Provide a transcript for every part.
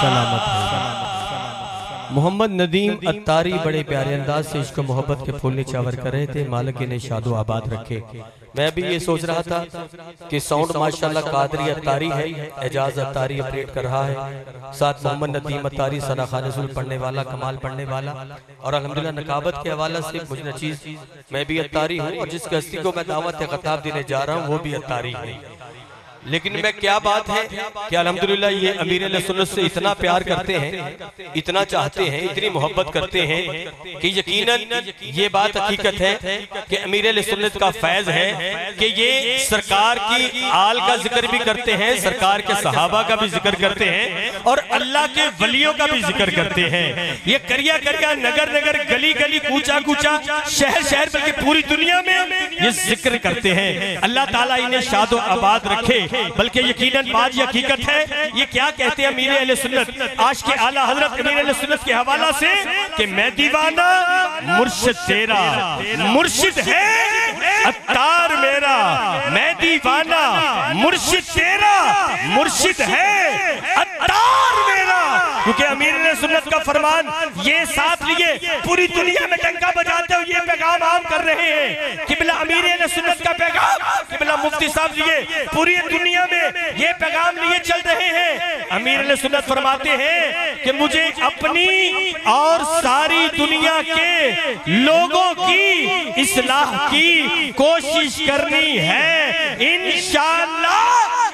सलामत है। मोहम्मद नदीम अत्तारी बड़े प्यारे अंदाज से इश्क मोहब्बत के फूल निछावर कर रहे थे। मालिक इन्हें शादो आबाद रखे। मैं भी ये सोच रहा था कि साउंड माशाल्लाह कादरी अत्तारी है, एजाज अत्तारी ऑपरेट कर रहा है, साथ मोहम्मद नदीम अत्तारी सना खानसुल पढ़ने वाला, कमाल पढ़ने वाला, और अल्हम्दुलिल्लाह नकाबत के हवाला से मुझ नचीज मैं भी अत्तारी हूँ और जिस हस्ती को मैं दावत खिताब देने जा रहा हूँ वो भी अत्तारी है। लेकिन मैं क्या बात है कि अल्हम्दुलिल्लाह ये अमीर अहले सुन्नत से इतना प्यार करते हैं, इतना चाहते हैं, इतनी मोहब्बत करते हैं कि यकीनन ये बात हकीकत है कि अमीर अहले सुन्नत का फैज है कि ये सरकार की आल का जिक्र भी करते हैं, सरकार के सहाबा का भी जिक्र करते हैं और अल्लाह के वलियों का भी जिक्र करते हैं। ये करिया करिया, नगर नगर, गली गली, कूचा कूचा, शहर शहर, बल्कि पूरी दुनिया में ये जिक्र करते हैं। अल्लाह ताला इन्हें शादो आबाद रखे। बल्कि यकीनन बात ये हकीकत है, ये क्या कहते हैं अमीर अहले सुन्नत, आज के आला हजरत अमीर अहले सुन्नत के हवाला से कि मैं दीवाना मुर्शिद तेरा, मुर्शिद है अत्तार मेरा, मैं दीवाना मुर्शिद तेरा, मुर्शिद है अत्तार मेरा। क्योंकि अमीर अहले सुन्नत का फरमान ये साथ लिए पूरी दुनिया में डंका बजाते हुए ये पैगाम आम कर रहे हैं। किबला अमीर अहले सुन्नत का पैगाम किबला मुफ्ती साहब लिए पूरी दुनिया में ये पैगाम लिए चल रहे हैं। अमीर अहले सुन्नत फरमाते हैं कि मुझे अपनी और सारी दुनिया के लोगों की इस्लाह की कोशिश करनी है इंशाअल्लाह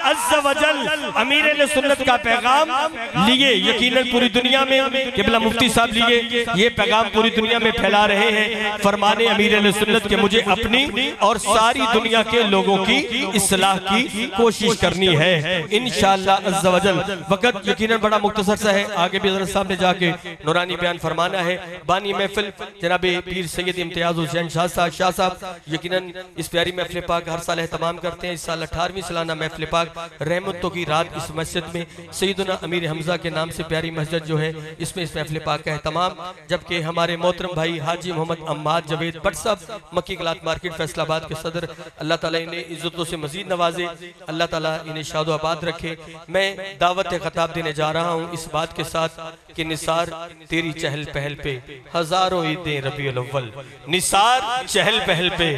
अज़्ज़ वजल। अमीर अहले सुन्नत का पैगाम लिए यकीनन पूरी दुनिया में किबला मुफ्ती साहब लिए ये पैगाम पूरी दुनिया में फैला रहे हैं। फरमाने अमीर अहले सुन्नत के मुझे अपनी और सारी दुनिया के लोगों की इस्लाह की कोशिश करनी है इंशाअल्लाह अज़्ज़ वजल। वक्त यकीनन बड़ा मुख्तसर सा है, आगे भी हज़रत साहब ने जाके नूरानी बयान फरमाना है। बानी महफिल जनाब पीर सैयद इम्तियाज़ हुसैन शाह साहब यकीनन इस प्यारी महफिल पाक हर साल एहतमाम करते हैं। इस साल 18वीं सालाना महफिल पाक रहमतों की रात इस मस्जिद में सैयदना अमीर हमजा के नाम से प्यारी मस्जिद जो है इसमें इस महफिल पाक का एहतमाम, जबकि हमारे मोहतरम भाई हाजी मोहम्मद अम्माद जवेद भट्ट साहब मक्की कलात मार्केट फैसलाबाद के सदर, अल्लाह ताला इन्हें इज्जतों से मजीद नवाजे, अल्लाह ताला इन्हें शादो आबाद रखे। मैं दावत खिताब देने जा रहा हूँ इस बात के साथ कि निसार तेरी चहल पहल पे हजारों ईदें रबीउल अव्वल, निसार चहल पहल पे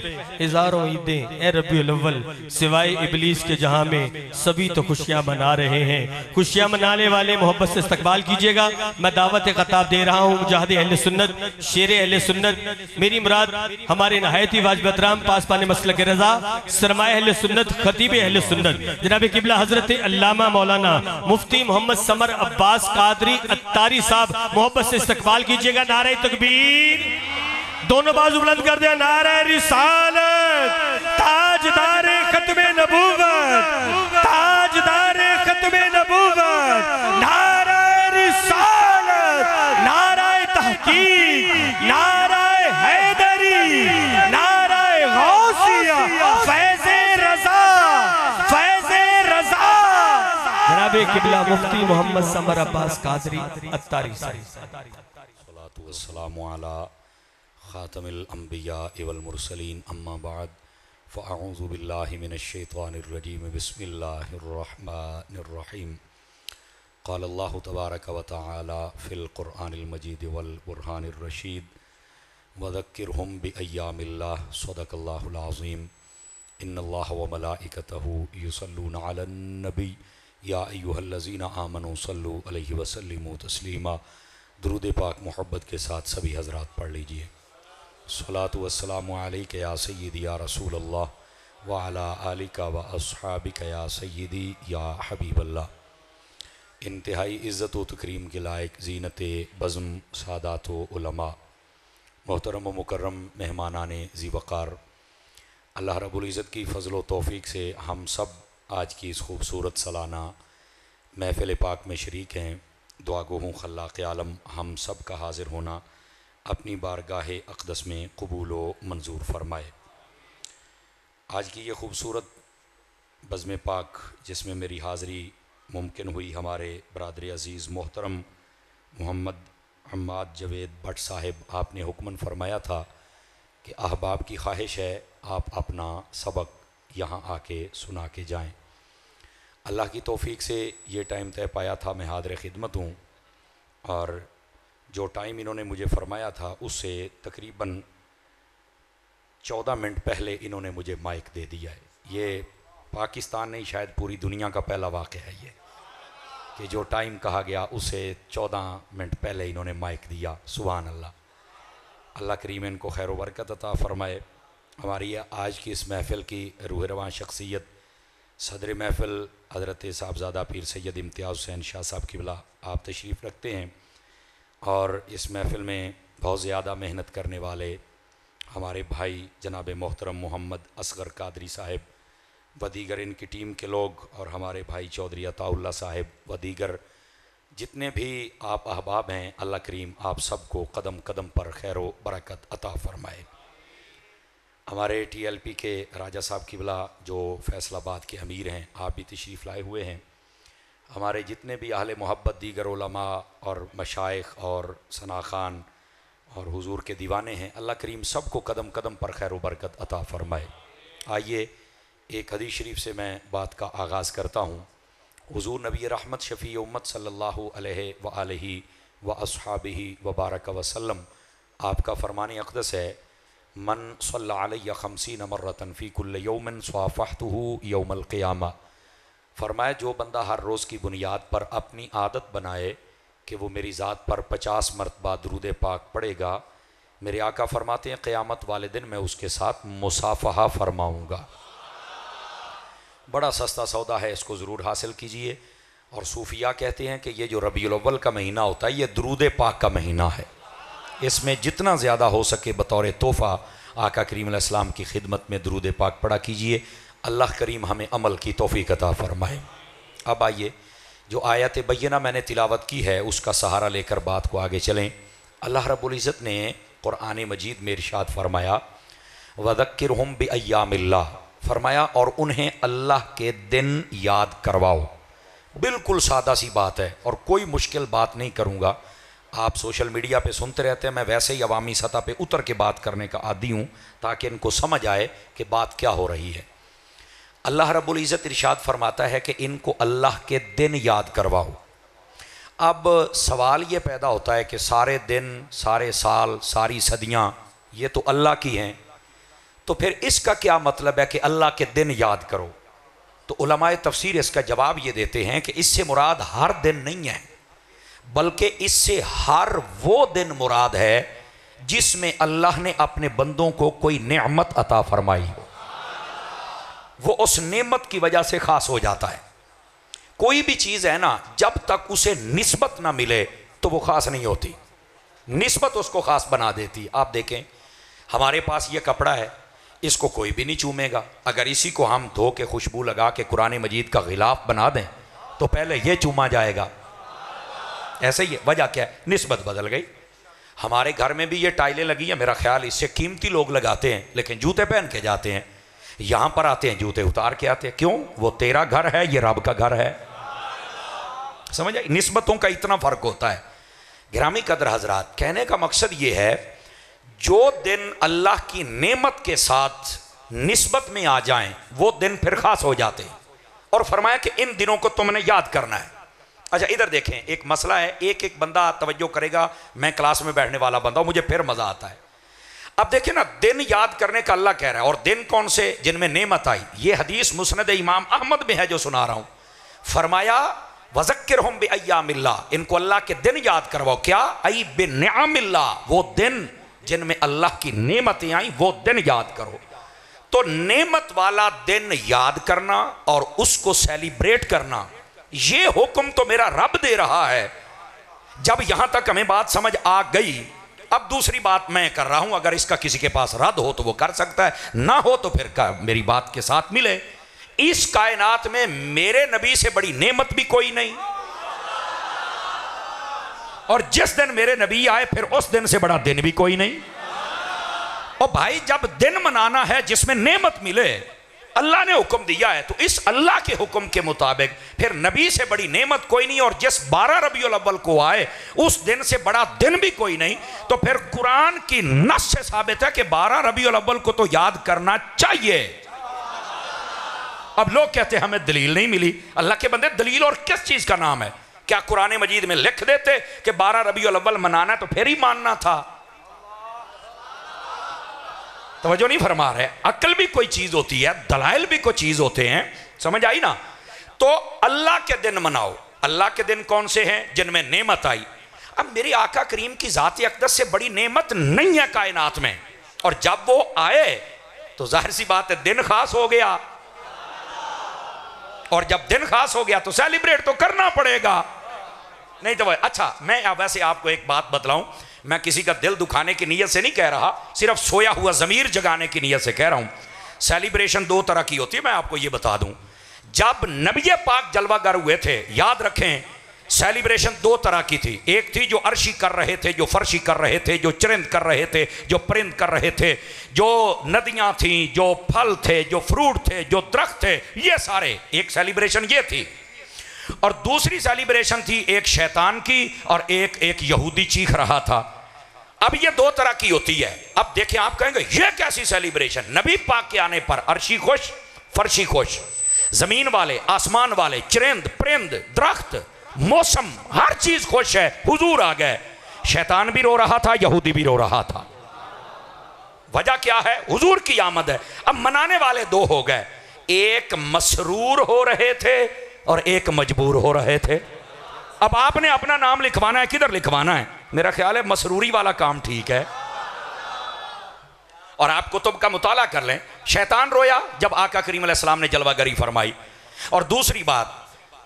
हजारों ईदें ए रबीउल अव्वल, सिवाय इबलीस के जहां में सभी तो खुशियां मना रहे हैं। खुशियां मनाने वाले मोहब्बत से इस्तकबाल कीजिएगा। मैं दावत खिताब दे रहा हूँ मुजाहिद अहले सुन्नत, शेर अहले सुन्नत, मेरी मुराद हमारे नहायती वाजिब एहतराम पासपाने मसलक रजा सरमाए अहले सुन्नत, खतीब अहले सुन्नत जनाब किबला हजरत अल्लामा मौलाना मुफ्ती मोहम्मद समर अब्बास कादरी अत्तारी साहब मोहब्बत से इस्तकबाल कीजिएगा। नारे तकबीर, दोनों बाजू बुलंद कर दिया, नारे रिसालत, ताजदारे खत्मे नबूवत, ताजदारे खत्मे नबूवत, नारे रिसालत, नारे तहकीक, नारे हैदरी, नारे गौसिया, फैज़े रज़ा, फैज़े रज़ा जनाब किबला मुफ्ती मोहम्मद समर अब्बास कादरी अत्तारी साहब। सलातु वस्सलामु अला खातमिल अंबिया वल मुरसलीन अम्मा बाद फ़अऊज़ु बिल्लाहि मिनश शैतानिर रजीम बिस्मिल्लाहिर रहमानिर रहीम। क़ाल अल्लाहु तबारक व तआला फ़िल क़ुरआनिल मजीद वल बुरहानिर रशीद वज़क्किरहुम बिअय्यामिल्लाह सदक़ल्लाहुल अज़ीम। इन्नल्लाह व मलाइकतहु युसल्लूना अलन नबी या अय्युहल्लज़ीना आमनू सल्लु अलैहि व सल्लिमू तस्लीमा। दुरूद पाक मोहब्बत के साथ सभी हज़रात पढ़ लीजिए। सलातु वस्सलामु अलैका या सय्यदी या रसूल अल्लाह व अला आलिका व अस्हाबिका या सय्यदी या हबीबल्लाह। इंतहाई इज़्ज़त व तकरीम के लायक ज़ीनत बज़्म सादात व उलमा, मोहतरम व मुकर्रम मेहमानाने ज़ी वक़ार, अल्लाह रब्बुल इज़्ज़त की फ़ज़ल व तौफ़ीक़ से हम सब आज की इस खूबसूरत सालाना महफ़िल पाक में शरीक हैं। दुआ गो हूँ खल्लाक़ आलम हम सब का हाज़िर होना अपनी बारगाह अक़दस में कबूल व मंजूर फ़रमाए। आज की ये खूबसूरत बज़्म पाक जिसमें मेरी हाज़िरी मुमकिन हुई, हमारे बरादर अज़ीज़ मोहतरम मोहम्मद अम्माद जवेद भट्ट साहिब, आपने हुक्मन फरमाया था कि अहबाब की ख्वाहिश है आप अपना सबक यहाँ आके सुना के जाएँ। अल्लाह की तौफ़ीक़ से ये टाइम तय पाया था, मैं हाज़िर ख़िदमत हूँ। और जो टाइम इन्होंने मुझे फरमाया था उससे तकरीबन 14 मिनट पहले इन्होंने मुझे माइक दे दिया है। ये पाकिस्तान नहीं शायद पूरी दुनिया का पहला वाक़या है ये, कि जो टाइम कहा गया उससे 14 मिनट पहले इन्होंने माइक दिया। सुभान अल्लाह। अल्लाह करीम इनको खैर व बरकत अता फ़रमाए। हमारी आज की इस महफ़िल की रूह रवां शख्सियत सदर महफ़िल हज़रत साहबज़ादा पीर सैयद इम्तियाज़ हुसैन शाह साहब क़िबला आप तशरीफ़ रखते हैं, और इस महफ़िल में बहुत ज़्यादा मेहनत करने वाले हमारे भाई जनाब मोहतरम मोहम्मद असगर कादरी साहिब व दीगर इनकी टीम के लोग, और हमारे भाई चौधरी अताउल्लाह साहिब व दीगर जितने भी आप अहबाब हैं, अल्लाह करीम आप सबको कदम कदम पर खैर व बरकत अता फ़रमाए। हमारे TLP के राजा साहब क़िबला जो फैसलाबाद के अमीर हैं, आप भी तशरीफ़ लाए हुए हैं। हमारे जितने भी अहले मोहब्बत दीगर उलमा और मशाइख और सना खान और हुजूर के दीवाने हैं, अल्लाह करीम सबको कदम कदम पर खैर व बरकत अता फ़रमाए। आइए एक हदीस शरीफ से मैं बात का आगाज़ करता हूँ। हुजूर नबी रहमत शफ़ी उम्मत सल्लल्लाहु अलैहि व अस्हाबिही व बारक वसल्लम आपका फ़रमान अक़दस है, मन सल्ला अलैया खमसीन मर्रतन फ़ी कुल्ल यौमिन स्वाफ़हतुहु यौमल क़ियामा। फ़रमाया जो बंदा हर रोज़ की बुनियाद पर अपनी आदत बनाए कि वो मेरी ज़ात पर 50 मरतबा दुरूद पाक पढ़ेगा, मेरे आका फ़रमाते हैं क़यामत वाले दिन मैं उसके साथ मुसाफ़हा फ़रमाऊँगा। बड़ा सस्ता सौदा है, इसको ज़रूर हासिल कीजिए। और सूफिया कहते हैं कि ये जो रबीउल अव्वल का महीना होता है ये दुरूद पाक का महीना है। इसमें जितना ज़्यादा हो सके बतौर तोहफ़ा आका करीम अलैहि सलाम की खिदमत में दुरूद पाक पढ़ा कीजिए। अल्लाह करीम हमें अमल की तौफ़ीक़ अता फ़रमाए। अब आइए जो आयत बय्यना मैंने तिलावत की है उसका सहारा लेकर बात को आगे चलें। अल्लाह रब्बुल इज़्ज़त ने कुरान मजीद में इरशाद फरमाया, वज़क्किरहुम बिअय्यामिल्लाह, फरमाया और उन्हें अल्लाह के दिन याद करवाओ। बिल्कुल सादा सी बात है और कोई मुश्किल बात नहीं करूँगा। आप सोशल मीडिया पे सुनते रहते हैं, मैं वैसे ही अवामी सतह पे उतर के बात करने का आदी हूँ ताकि इनको समझ आए कि बात क्या हो रही है। अल्लाह रब्बुल इज़्ज़त इरशाद फरमाता है कि इनको अल्लाह के दिन याद करवाओ। अब सवाल ये पैदा होता है कि सारे दिन, सारे साल, सारी सदियाँ ये तो अल्लाह की हैं, तो फिर इसका क्या मतलब है कि अल्लाह के दिन याद करो? तो उलमाए तफसीर इसका जवाब ये देते हैं कि इससे मुराद हर दिन नहीं है, बल्कि इससे हर वो दिन मुराद है जिसमें अल्लाह ने अपने बंदों को कोई नेमत अता फरमाई हो। वो उस नेमत की वजह से खास हो जाता है। कोई भी चीज़ है ना, जब तक उसे निस्बत ना मिले तो वो खास नहीं होती, निस्बत उसको खास बना देती। आप देखें हमारे पास ये कपड़ा है, इसको कोई भी नहीं चूमेगा। अगर इसी को हम धो के खुशबू लगा के कुरान मजीद का गिलाफ बना दें तो पहले ये चूमा जाएगा। ऐसे ही वजह क्या है? निस्बत बदल गई। हमारे घर में भी ये टाइलें लगी हैं, मेरा ख्याल इससे कीमती लोग लगाते हैं, लेकिन जूते पहन के जाते हैं। यहाँ पर आते हैं जूते उतार के आते हैं। क्यों? वो तेरा घर है, ये रब का घर है। समझ आई? निस्बतों का इतना फ़र्क होता है। गिरामी कदर हजरात, कहने का मकसद ये है जो दिन अल्लाह की नेमत के साथ निस्बत में आ जाएं वो दिन फिर खास हो जाते हैं। और फरमाया कि इन दिनों को तुमने याद करना है। अच्छा इधर देखें, एक मसला है, एक एक बंदा तवज्जो करेगा। मैं क्लास में बैठने वाला बंदा हूं, मुझे फिर मजा आता है। अब देखिए ना, दिन याद करने का अल्लाह कह रहा है, और दिन कौन से? जिनमें नेमत आई। ये हदीस मुस्नद इमाम अहमद में है जो सुना रहा हूं। फरमाया वज़क्किरहुम बिअय्यामिल्लाह, इनको अल्लाह के दिन याद करवाओ। क्या? आई बिनिअमिल्लाह, वो दिन जिनमें अल्लाह की नेमतें आई वो दिन याद करो। तो नेमत वाला दिन याद करना और उसको सेलिब्रेट करना, ये हुक्म तो मेरा रब दे रहा है। जब यहां तक हमें बात समझ आ गई, अब दूसरी बात मैं कर रहा हूं। अगर इसका किसी के पास रद्द हो तो वो कर सकता है, ना हो तो फिर मेरी बात के साथ मिले। इस कायनात में मेरे नबी से बड़ी नेमत भी कोई नहीं, और जिस दिन मेरे नबी आए फिर उस दिन से बड़ा दिन भी कोई नहीं। और भाई जब दिन मनाना है जिसमें नेमत मिले, अल्लाह ने हुक्म दिया है, तो इस अल्लाह के हुक्म के मुताबिक फिर नबी से बड़ी नेमत कोई नहीं। और जिस 12 रबीउल अव्वल को आए उस दिन से बड़ा दिन भी कोई नहीं। तो फिर कुरान की नस से साबित है कि 12 रबीउल अव्वल को तो याद करना चाहिए। अब लोग कहते हैं हमें दलील नहीं मिली। अल्लाह के बंदे, दलील और किस चीज का नाम है? क्या कुरान मजीद में लिख देते कि 12 रबीउल अव्वल मनाना है तो फिर ही मानना था? तवज्जो नहीं फरमा रहे। अक्ल भी कोई चीज होती है, दलाइल भी कोई चीज होते हैं, समझ आई ना? तो अल्लाह के दिन मनाओ। अल्लाह के दिन कौन से हैं? जिनमें नेमत आई। अब मेरे आका करीम की ज़ात अक़दस से बड़ी नेमत नहीं है कायनात में, और जब वो आए तो जाहिर सी बात है दिन खास हो गया, और जब दिन खास हो गया तो सेलिब्रेट तो करना पड़ेगा, नहीं तो अच्छा। मैं वैसे आपको एक बात बतलाऊं, मैं किसी का दिल दुखाने की नीयत से नहीं कह रहा, सिर्फ सोया हुआ ज़मीर जगाने की नीयत से कह रहा हूं। सेलिब्रेशन दो तरह की होती है, मैं आपको ये बता दूं। जब नबी पाक जलवागर हुए थे, याद रखें, सेलिब्रेशन दो तरह की थी। एक थी जो अर्शी कर रहे थे, जो फर्शी कर रहे थे, जो चरिंद कर रहे थे, जो परिंद कर रहे थे, जो नदियां थी, जो फल थे, जो फ्रूट थे, जो दरख्त थे, ये सारे, एक सेलिब्रेशन ये थी। और दूसरी सेलिब्रेशन थी एक शैतान की और एक यहूदी चीख रहा था। अब ये दो तरह की होती है। अब देखें, आप कहेंगे ये कैसी सेलिब्रेशन? नबी पाक के आने पर अर्शी खुश, फर्शी खुश, जमीन वाले, आसमान वाले, चरिंद, परिंद, दरख्त, मौसम, हर चीज खुश है, हुजूर आ गए। शैतान भी रो रहा था, यहूदी भी रो रहा था। वजह क्या है? हुजूर की आमद है। अब मनाने वाले दो हो गए, एक मसरूर हो रहे थे और एक मजबूर हो रहे थे। अब आपने अपना नाम लिखवाना है, किधर लिखवाना है? मेरा ख्याल है मसरूरी वाला काम ठीक है। और आप कुतुब का मुताला कर लें, शैतान रोया जब आका करीम अलैहिस्सलाम ने जलवागरी फरमाई। और दूसरी बात,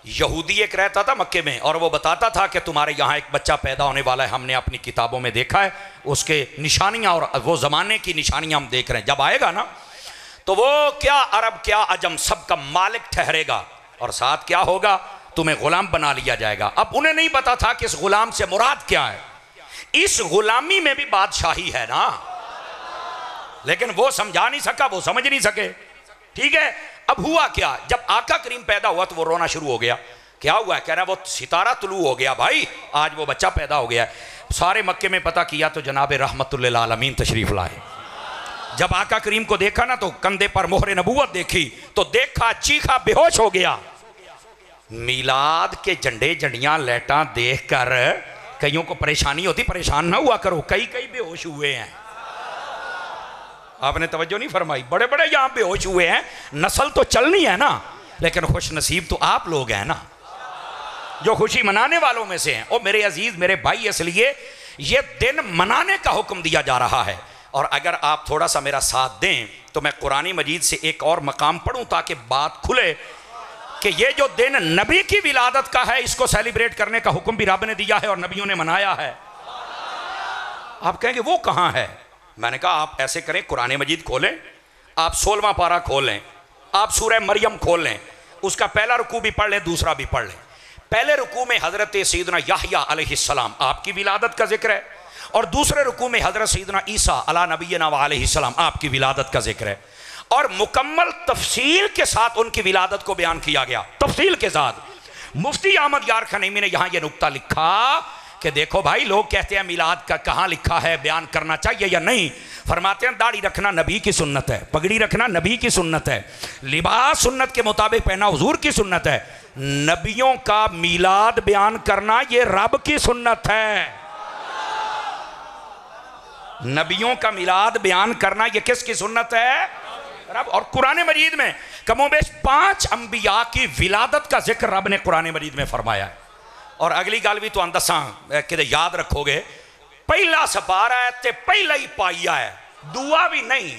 यहूदी एक रहता था मक्के में और वो बताता था कि तुम्हारे यहाँ एक बच्चा पैदा होने वाला है, हमने अपनी किताबों में देखा है, उसके निशानियाँ और वो ज़माने की निशानियाँ हम देख रहे हैं। जब आएगा ना तो वो क्या अरब क्या अजम सबका मालिक ठहरेगा, और साथ क्या होगा? तुम्हें गुलाम बना लिया जाएगा। अब उन्हें नहीं पता था कि इस गुलाम से मुराद क्या है। इस गुलामी में भी बादशाही है ना, लेकिन वो समझा नहीं सका, वो समझ नहीं सके। ठीक है, अब हुआ क्या? जब आका करीम पैदा हुआ तो वो रोना शुरू हो गया। क्या हुआ? कह रहा वो सितारा तुलू हो गया भाई, आज वो बच्चा पैदा हो गया। सारे मक्के में पता किया तो जनाब रहमतुल्लिल आलमीन तशरीफ लाए। जब आका करीम को देखा ना तो कंधे पर मोहरे नबूवत देखी, तो देखा, चीखा, बेहोश हो गया। मीलाद के झंडे झंडियां लाइटां देखकर कईयों को परेशानी होती, परेशान ना हुआ करो, कई बेहोश हुए हैं। आपने तवज्जो नहीं फरमाई, बड़े बड़े यहां बेहोश हुए हैं। नस्ल तो चलनी है ना, लेकिन खुश नसीब तो आप लोग हैं ना, जो खुशी मनाने वालों में से हैं। और मेरे अजीज, मेरे भाई, इसलिए ये दिन मनाने का हुक्म दिया जा रहा है। और अगर आप थोड़ा सा मेरा साथ दें तो मैं कुरान मजीद से एक और मकाम पढ़ूं ताकि बात खुले कि ये जो दिन नबी की विलादत का है, इसको सेलिब्रेट करने का हुक्म भी रब ने दिया है और नबियों ने मनाया है। आप कहेंगे वो कहां है? मैंने कहा आप ऐसे करें, कुरान मजीद खोलें, आप 16वां पारा खोल लें, आप सूरह मरियम खोल लें, उसका पहला रुकू भी पढ़ लें, दूसरा भी पढ़ लें। पहले रुकू में हजरत सैयदना याहया अलैहिस्सलाम आपकी विलादत का जिक्र है, और दूसरे रुकू में हजरत सैयदना ईसा अला नबीना व अलैहिस्सलाम आपकी विलादत का जिक्र है। और मुकम्मल तफसील के साथ उनकी विलादत को बयान किया गया, तफसील के साथ। मुफ्ती अहमद यार खनैमी ने यहाँ ये नुक्ता लिखा कि देखो भाई, लोग कहते हैं मिलाद का कहाँ लिखा है, बयान करना चाहिए या नहीं। फरमाते हैं दाढ़ी रखना नबी की सुन्नत है, पगड़ी रखना नबी की सुन्नत है, लिबास सुन्नत के मुताबिक पहना हुजूर की सुन्नत है। नबियों का मिलाद बयान करना ये रब की सुन्नत है। नबियों का मिलाद बयान करना ये किसकी सुन्नत है? रब। और कुरान मजीद में कमोबेश 5 अंबिया की विलादत का जिक्र रब ने कुरान मजीद में फरमाया है। और अगली गल भी तो दसा कि याद रखोगे, पहला सपारा है ते पहला ही पाइया है, दुआ भी नहीं।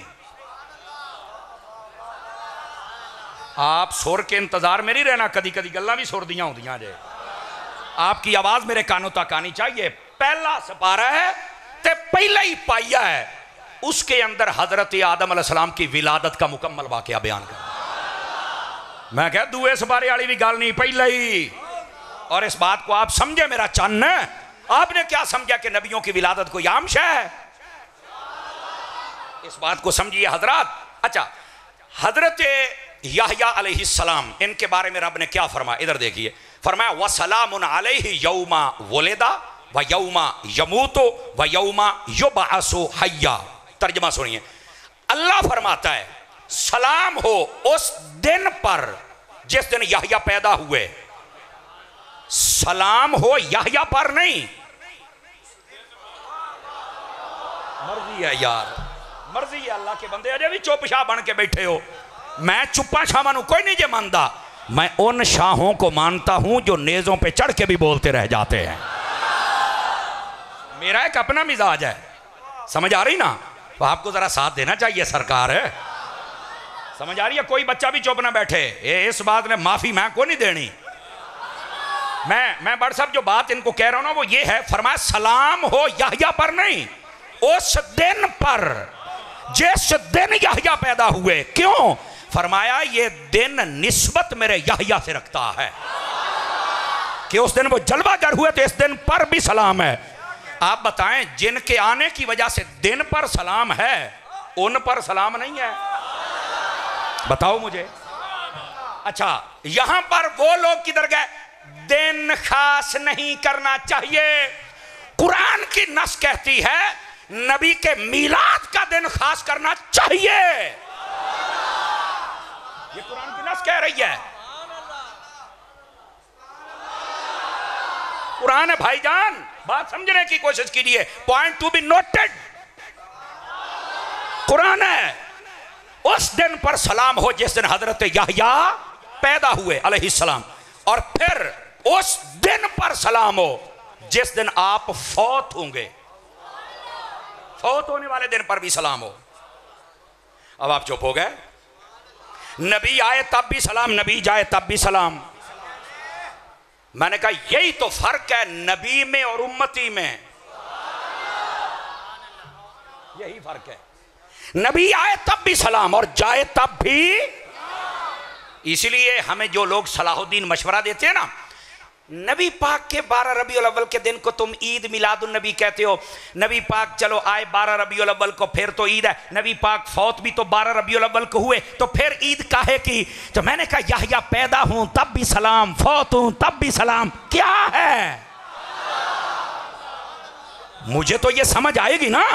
आप सुर के इंतजार में नहीं रहना, कदी कदी गल्लां भी सुर दियां होंदियां जे। आपकी आवाज मेरे कानों तक आनी चाहिए। पहला सपारा है ते पहला ही पाइया है, उसके अंदर हजरत आदम अलैहिस्सलाम की विलादत का मुकम्मल वाकया बयान कर। मैं कह दुए सपारे वाली भी गल नहीं, पहला ही। और इस बात को आप समझे मेरा चन्न, आपने क्या समझा कि नबियों की विलादत कोई आम शय है? इस बात को समझिए हजरात। अच्छा, हजरत याहया अलैहिस्सलाम, इनके बारे में रब ने क्या फरमाया, इधर देखिए। फरमाया वसलामुन अलैहि यौमा वुलिदा व यौमा यमूतु व यौमा युबअसु हय्या। तर्जुमा सुनिए, अल्लाह फरमाता है सलाम हो उस दिन पर जिस दिन याहया पैदा हुए, सलाम हो याह्या पर नहीं। मर्जी है यार, मर्जी है अल्लाह के बंदे, अजे भी चुप शाह बन के बैठे हो। मैं चुप्पा शाह कोई नहीं जे मानता, मैं उन शाहों को मानता हूं जो नेज़ों पे चढ़ के भी बोलते रह जाते हैं। मेरा एक अपना मिजाज है, समझ आ रही ना? तो आपको जरा साथ देना चाहिए सरकार है, समझ आ रही है? कोई बच्चा भी चुप ना बैठे, इस बात ने माफी मैं को नहीं देनी। मैं बड़ साहब जो बात इनको कह रहा हूं ना वो ये है, फरमाया सलाम हो याह्या पर नहीं, उस दिन पर जिस दिन याह्या पैदा हुए। क्यों? फरमाया ये दिन निस्बत मेरे याह्या से रखता है कि उस दिन वो जलवागर हुए, तो इस दिन पर भी सलाम है। आप बताएं, जिनके आने की वजह से दिन पर सलाम है, उन पर सलाम नहीं है? बताओ मुझे। अच्छा, यहां पर वो लोग किधर गए? दिन खास नहीं करना चाहिए। कुरान की नस कहती है नबी के मीलाद का दिन खास करना चाहिए, ये कुरान की नस कह रही है। कुरान है भाईजान, बात समझने की कोशिश कीजिए, point to be noted. Quran है उस दिन पर सलाम हो जिस दिन हजरत याह्या पैदा हुए अलैहिस्सलाम, और फिर उस दिन पर सलाम हो जिस दिन आप फौत होंगे, फौत होने वाले दिन पर भी सलाम हो। अब आप चुप हो गए। नबी आए तब भी सलाम, नबी जाए तब भी सलाम। मैंने कहा यही तो फर्क है नबी में और उम्मती में, यही फर्क है। नबी आए तब भी सलाम और जाए तब भी। इसलिए हमें जो लोग सलाहुद्दीन मशवरा देते हैं ना, नबी पाक के 12 रबीउल अव्वल के दिन को तुम ईद मिलादुन नबी कहते हो, नबी पाक चलो आए 12 रबीउल अव्वल को, फिर तो ईद है, नबी पाक फौत भी तो 12 रबीउल अव्वल को हुए, तो फिर ईद काहे की? तो मैंने कहा याह्या पैदा हूं तब भी सलाम, फौत हूं तब भी सलाम, क्या है? मुझे तो ये समझ आएगी ना।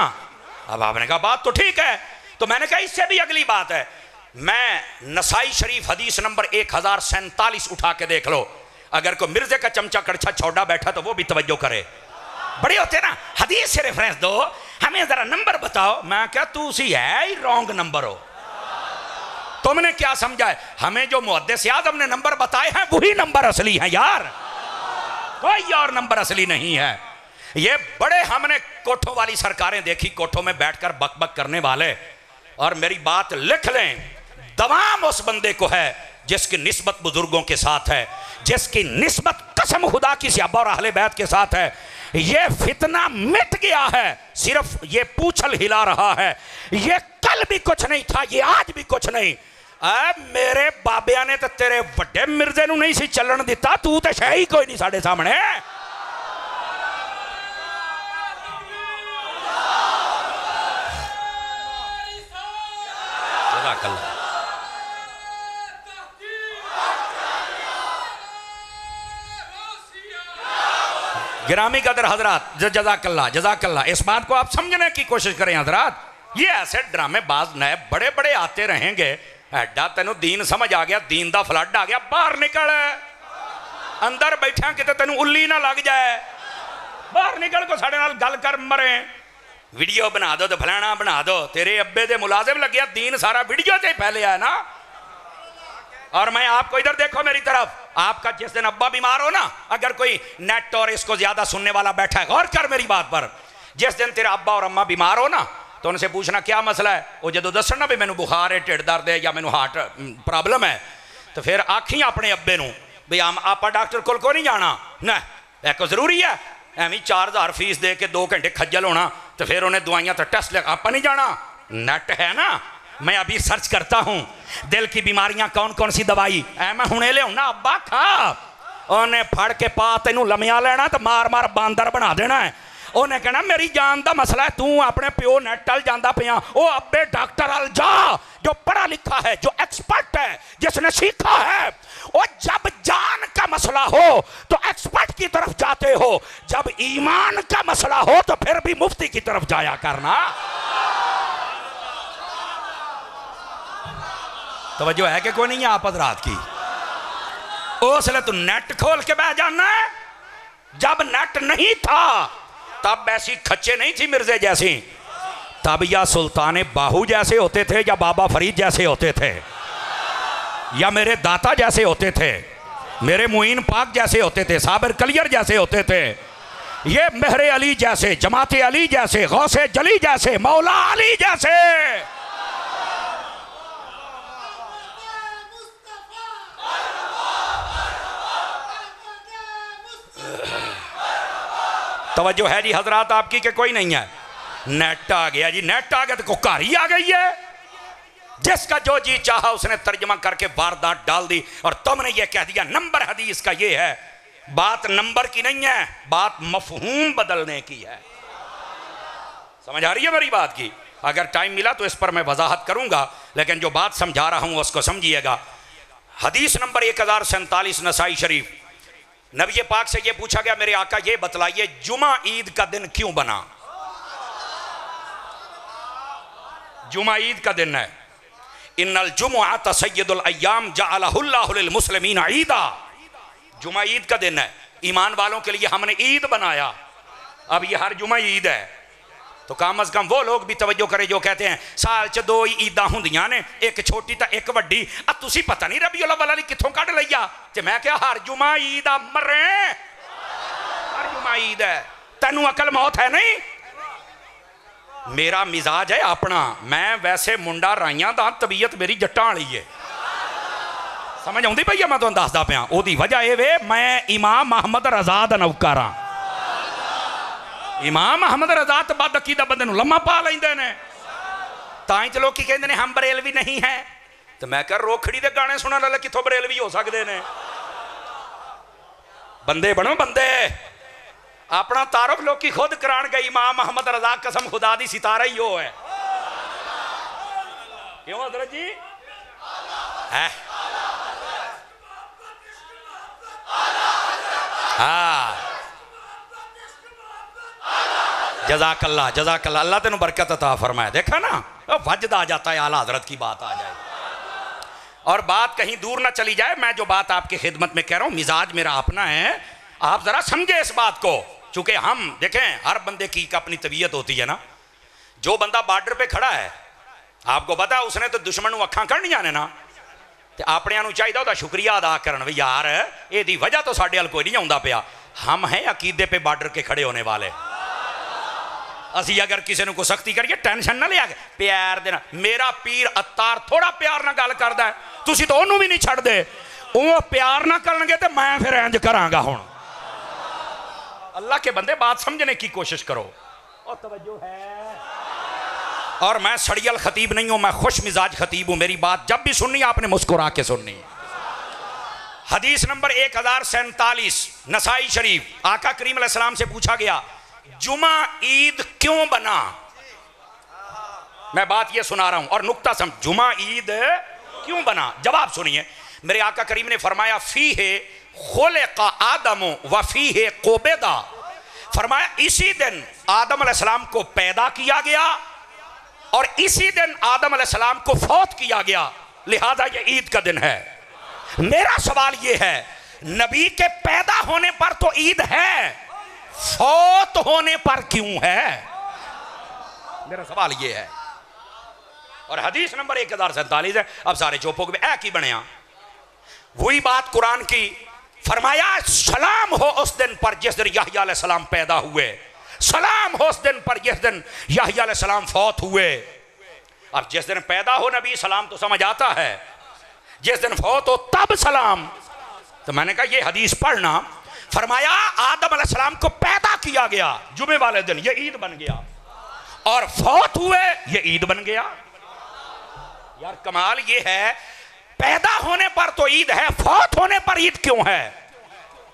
अब आपने कहा बात तो ठीक है, तो मैंने कहा इससे भी अगली बात है। मैं नसाई शरीफ हदीस नंबर 1047 उठा के देख लो, अगर कोई मिर्जे का चमचा कड़छा छोड़ा बैठा तो वो भी तवज्जो करे। बड़े होते ना, हदीस से रेफरेंस दो, हमें जरा नंबर बताओ। मैं क्या तू सी है ही रॉन्ग नंबर हो, तुमने क्या समझा है? हमें जो मुहद्दिस आज़म ने नंबर बताए हैं वही नंबर असली है यार, कोई और नंबर असली नहीं है। ये बड़े हमने कोठों वाली सरकारें देखी, कोठों में बैठकर बक बक करने वाले। और मेरी बात लिख लें, दवाम उस बंदे को है जिसकी निस्बत बुजुर्गों के साथ है, जिसकी निस्बत कसम खुदा की सियाबा और अहले बैत के साथ है। ये फितना मिट गया है, सिर्फ ये पूछल हिला रहा है। ये कल भी कुछ नहीं था, ये आज भी कुछ नहीं। मेरे बाबिया ने तो तेरे बड़े मिर्जे नूं नहीं सी चलन दिता, तू तो शह ही कोई नहीं साढ़े सामने। गिरामी कदर हजरात, जज़ाकल्लाह जज़ाकल्लाह, इस बात को आप समझने की कोशिश करें हजरात। ये ऐसे ड्रामेबाज नए बड़े बड़े आते रहेंगे। एडा तेन दीन समझ आ गया, दीन दा फ्लड आ गया, बाहर निकल, अंदर बैठा किते तेन उल्ली ना लग जाए, बाहर निकल को साढ़े नाल गल कर मरे। वीडियो बना दो तो फलाना बना दो, तेरे अब्बे दे मुलाजिम लगे, दीन सारा वीडियो से फैलिया है ना। और मैं आपको इधर देखो मेरी तरफ, आपका जिस दिन अब्बा बीमार हो ना, अगर कोई नेट और इसको ज्यादा सुनने वाला बैठा है, गौर कर मेरी बात पर, जिस दिन तेरा अब्बा और अम्मा बीमार हो ना, तो उनसे पूछना क्या मसला है। वो जो दसना भी मैनू बुखार है, ढिड दर्द है या मैनू हार्ट प्रॉब्लम है, तो फिर आखी अपने अब्बे नू भी आप डॉक्टर कोल को नहीं जाना ना, एक जरूरी है एवं 4000 फीस दे के 2 घंटे खज्जल होना, तो फिर उन्हें दवाइयां तो टेस्ट ले, आप नहीं जाना। नेट है ना, मैं अभी सर्च करता हूं दिल की बीमारियां कौन कौन सी दवाई ऐ, मैं हुणे ले ना अब्बा खा। उन्हें फड़ के पा तेनू लमिया लेना तो मार मार बांदर बना देना है। उन्हें कहना मेरी जान का मसला है, तू अपने प्यो नेट अल जाता पिया, वो अब्बे डॉक्टर अल जा जो पढ़ा लिखा है, जो एक्सपर्ट है, जिसने सीखा है। और जब जान का मसला हो तो एक्सपर्ट की तरफ जाते हो, जब ईमान का मसला हो तो फिर भी मुफ्ती की तरफ जाया करना। तवज्जो है कि कोई नहीं है आप हजरात की? उसले तू नेट खोल के बह जाना है, जब नेट नहीं था तब ऐसी खच्चे नहीं थी मिर्जे जैसी, तब या सुल्तान बाहू जैसे होते थे, या बाबा फरीद जैसे होते थे, या मेरे दाता जैसे होते थे, मेरे मुईन पाक जैसे होते थे, साबिर कलियर जैसे होते थे, ये मेहरे अली जैसे, जमाते अली जैसे, गौसे जली जैसे, मौला अली जैसे। तवज्जो है जी हजरात आपकी के कोई नहीं है? नेट आ गया जी, नेट आ गया तो कुकारी आ गई है। जिसका जो जी चाहा उसने तर्जमा करके वारदात डाल दी और तुमने ये कह दिया नंबर हदीस का ये है। बात नंबर की नहीं है, बात मफहूम बदलने की है। समझ आ रही है मेरी बात की? अगर टाइम मिला तो इस पर मैं वजाहत करूंगा, लेकिन जो बात समझा रहा हूं उसको समझिएगा। हदीस नंबर 1047 नसाई शरीफ, नबी पाक से ये पूछा गया मेरे आका ये बतलाइए जुमा ईद का दिन क्यों बना? जुमा ईद का दिन है। इन्नल जुमुअत सय्यदुल अय्याम जअलहुल्लाहु लिल मुस्लिमीन ईदा। जुमा ईद का दिन है, ईमान वालों के लिए हमने ईद बनाया। अब ये हर जुमा ईद है, तो कम अज कम वो लोग भी तवज्जो करें जो कहते हैं साल च दो ही ईदा होंदियां ने, एक छोटी तो एक वड्डी। अब तुसी पता नहीं रबीउल अव्वल वाली कित्थों कढ लईया ते मैं क्या हर जुमा ईद आ मरे, हर जुमा ईद है। तैनू अकल मौत है नहीं? मेरा मिजाज है अपना, मैं वैसे मुंडा राइयां दा, तबीयत मेरी जट्टां वाली है। समझ आउंदी पई? मैं तुहानू दसदा पिया ओदी वजह ये वे मैं इमाम अहमद रजा दा नौकर हां। इमाम अहमद रजा तो बद अकीदा बंदे नूं लम्मा पा लैंदे ने, तां च लोग कहंदे ने हम बरेलवी नहीं है। तो मैं कह रोखड़ी दे गाने सुनने वाले कित्थों बरेलवी हो सकते ने? बंदे बनो बंदे। अपना तारुफ लोग की खुद करान गए। इमाम अहमद रजा कसम खुदा दी सितारा ही हो है। क्यों हजरत जी है? हाँ जज़ाकल्लाह जज़ाकल्लाह, अल्लाह तेनू बरकत अता फरमाए। देखा ना वजद आ जाता है, आला हजरत की बात आ जाए। और बात कहीं दूर ना चली जाए, मैं जो बात आपकी खिदमत में कह रहा हूँ, मिजाज मेरा अपना है, आप जरा समझे इस बात को। चूंकि हम देखें हर बंदे की अपनी तबीयत होती है ना। जो बंदा बॉर्डर पे खड़ा है, आपको पता है उसने तो दुश्मन नूं अखां कढ़नियां ने ना, ते अपने नूं चाहिदा उहदा शुक्रिया अदा करन भी यार एदी वजह तो साडे अल कोई नहीं आउंदा पिया। हम हैं अकीदे पे बॉर्डर के खड़े होने वाले। असी अगर किसी को सख्ती करिए टेंशन ना लिया प्यार देना। मेरा पीर अत्तार थोड़ा प्यार ना गल करदा है, तुसी तो ओनू भी नहीं छड्डदे। वो प्यार ना करनगे तो मैं फिर इंज करांगा। हुण अल्लाह के बंदे बात समझने की कोशिश करो। और तवज्जो है। और मैं सड़ियल खतीब नहीं हूं, मैं खुश मिजाज खतीब हूं। मेरी बात जब भी सुननी आपने मुस्कुरा के सुननी। हदीस नंबर 1047 नसाई शरीफ, आका करीम अलैहिस्सलाम से पूछा गया जुमा ईद क्यों बना? मैं बात ये सुना रहा हूं और नुक्ता समझ, जुमा ईद क्यों बना? जवाब सुनिए। मेरे आका करीम ने फरमाया फीहे खुलिका आदम व फीहे कोबेदा। फरमाया इसी दिन आदम अलैहिस्सलाम को पैदा किया गया और इसी दिन आदम अलैहिस्सलाम को फौत किया गया, लिहाजा ये ईद का दिन है। मेरा सवाल ये है, नबी के पैदा होने पर तो ईद है, फौत होने पर क्यों है? मेरा सवाल ये है। और हदीस नंबर 1047 है। अब सारे चुप हो गए, की बनया वही बात कुरान की। फरमाया सलाम हो उस दिन पर जिस दिन याह्या अलैहिस्सलाम पैदा हुए, सलाम हो उस दिन पर जिस दिन याह्या अलैहिस्सलाम फौत हुए। अब जिस दिन पैदा हो नबी सलाम तो समझ आता है, जिस दिन फौत हो तब सलाम। तो मैंने कहा ये हदीस पढ़ना। फरमाया आदम अलैहिस्सलाम को पैदा किया गया जुमे वाले दिन, ये ईद बन गया, और फौत हुए ये ईद बन गया। यार कमाल ये है, पैदा होने पर तो ईद है, फौत होने पर ईद क्यों है?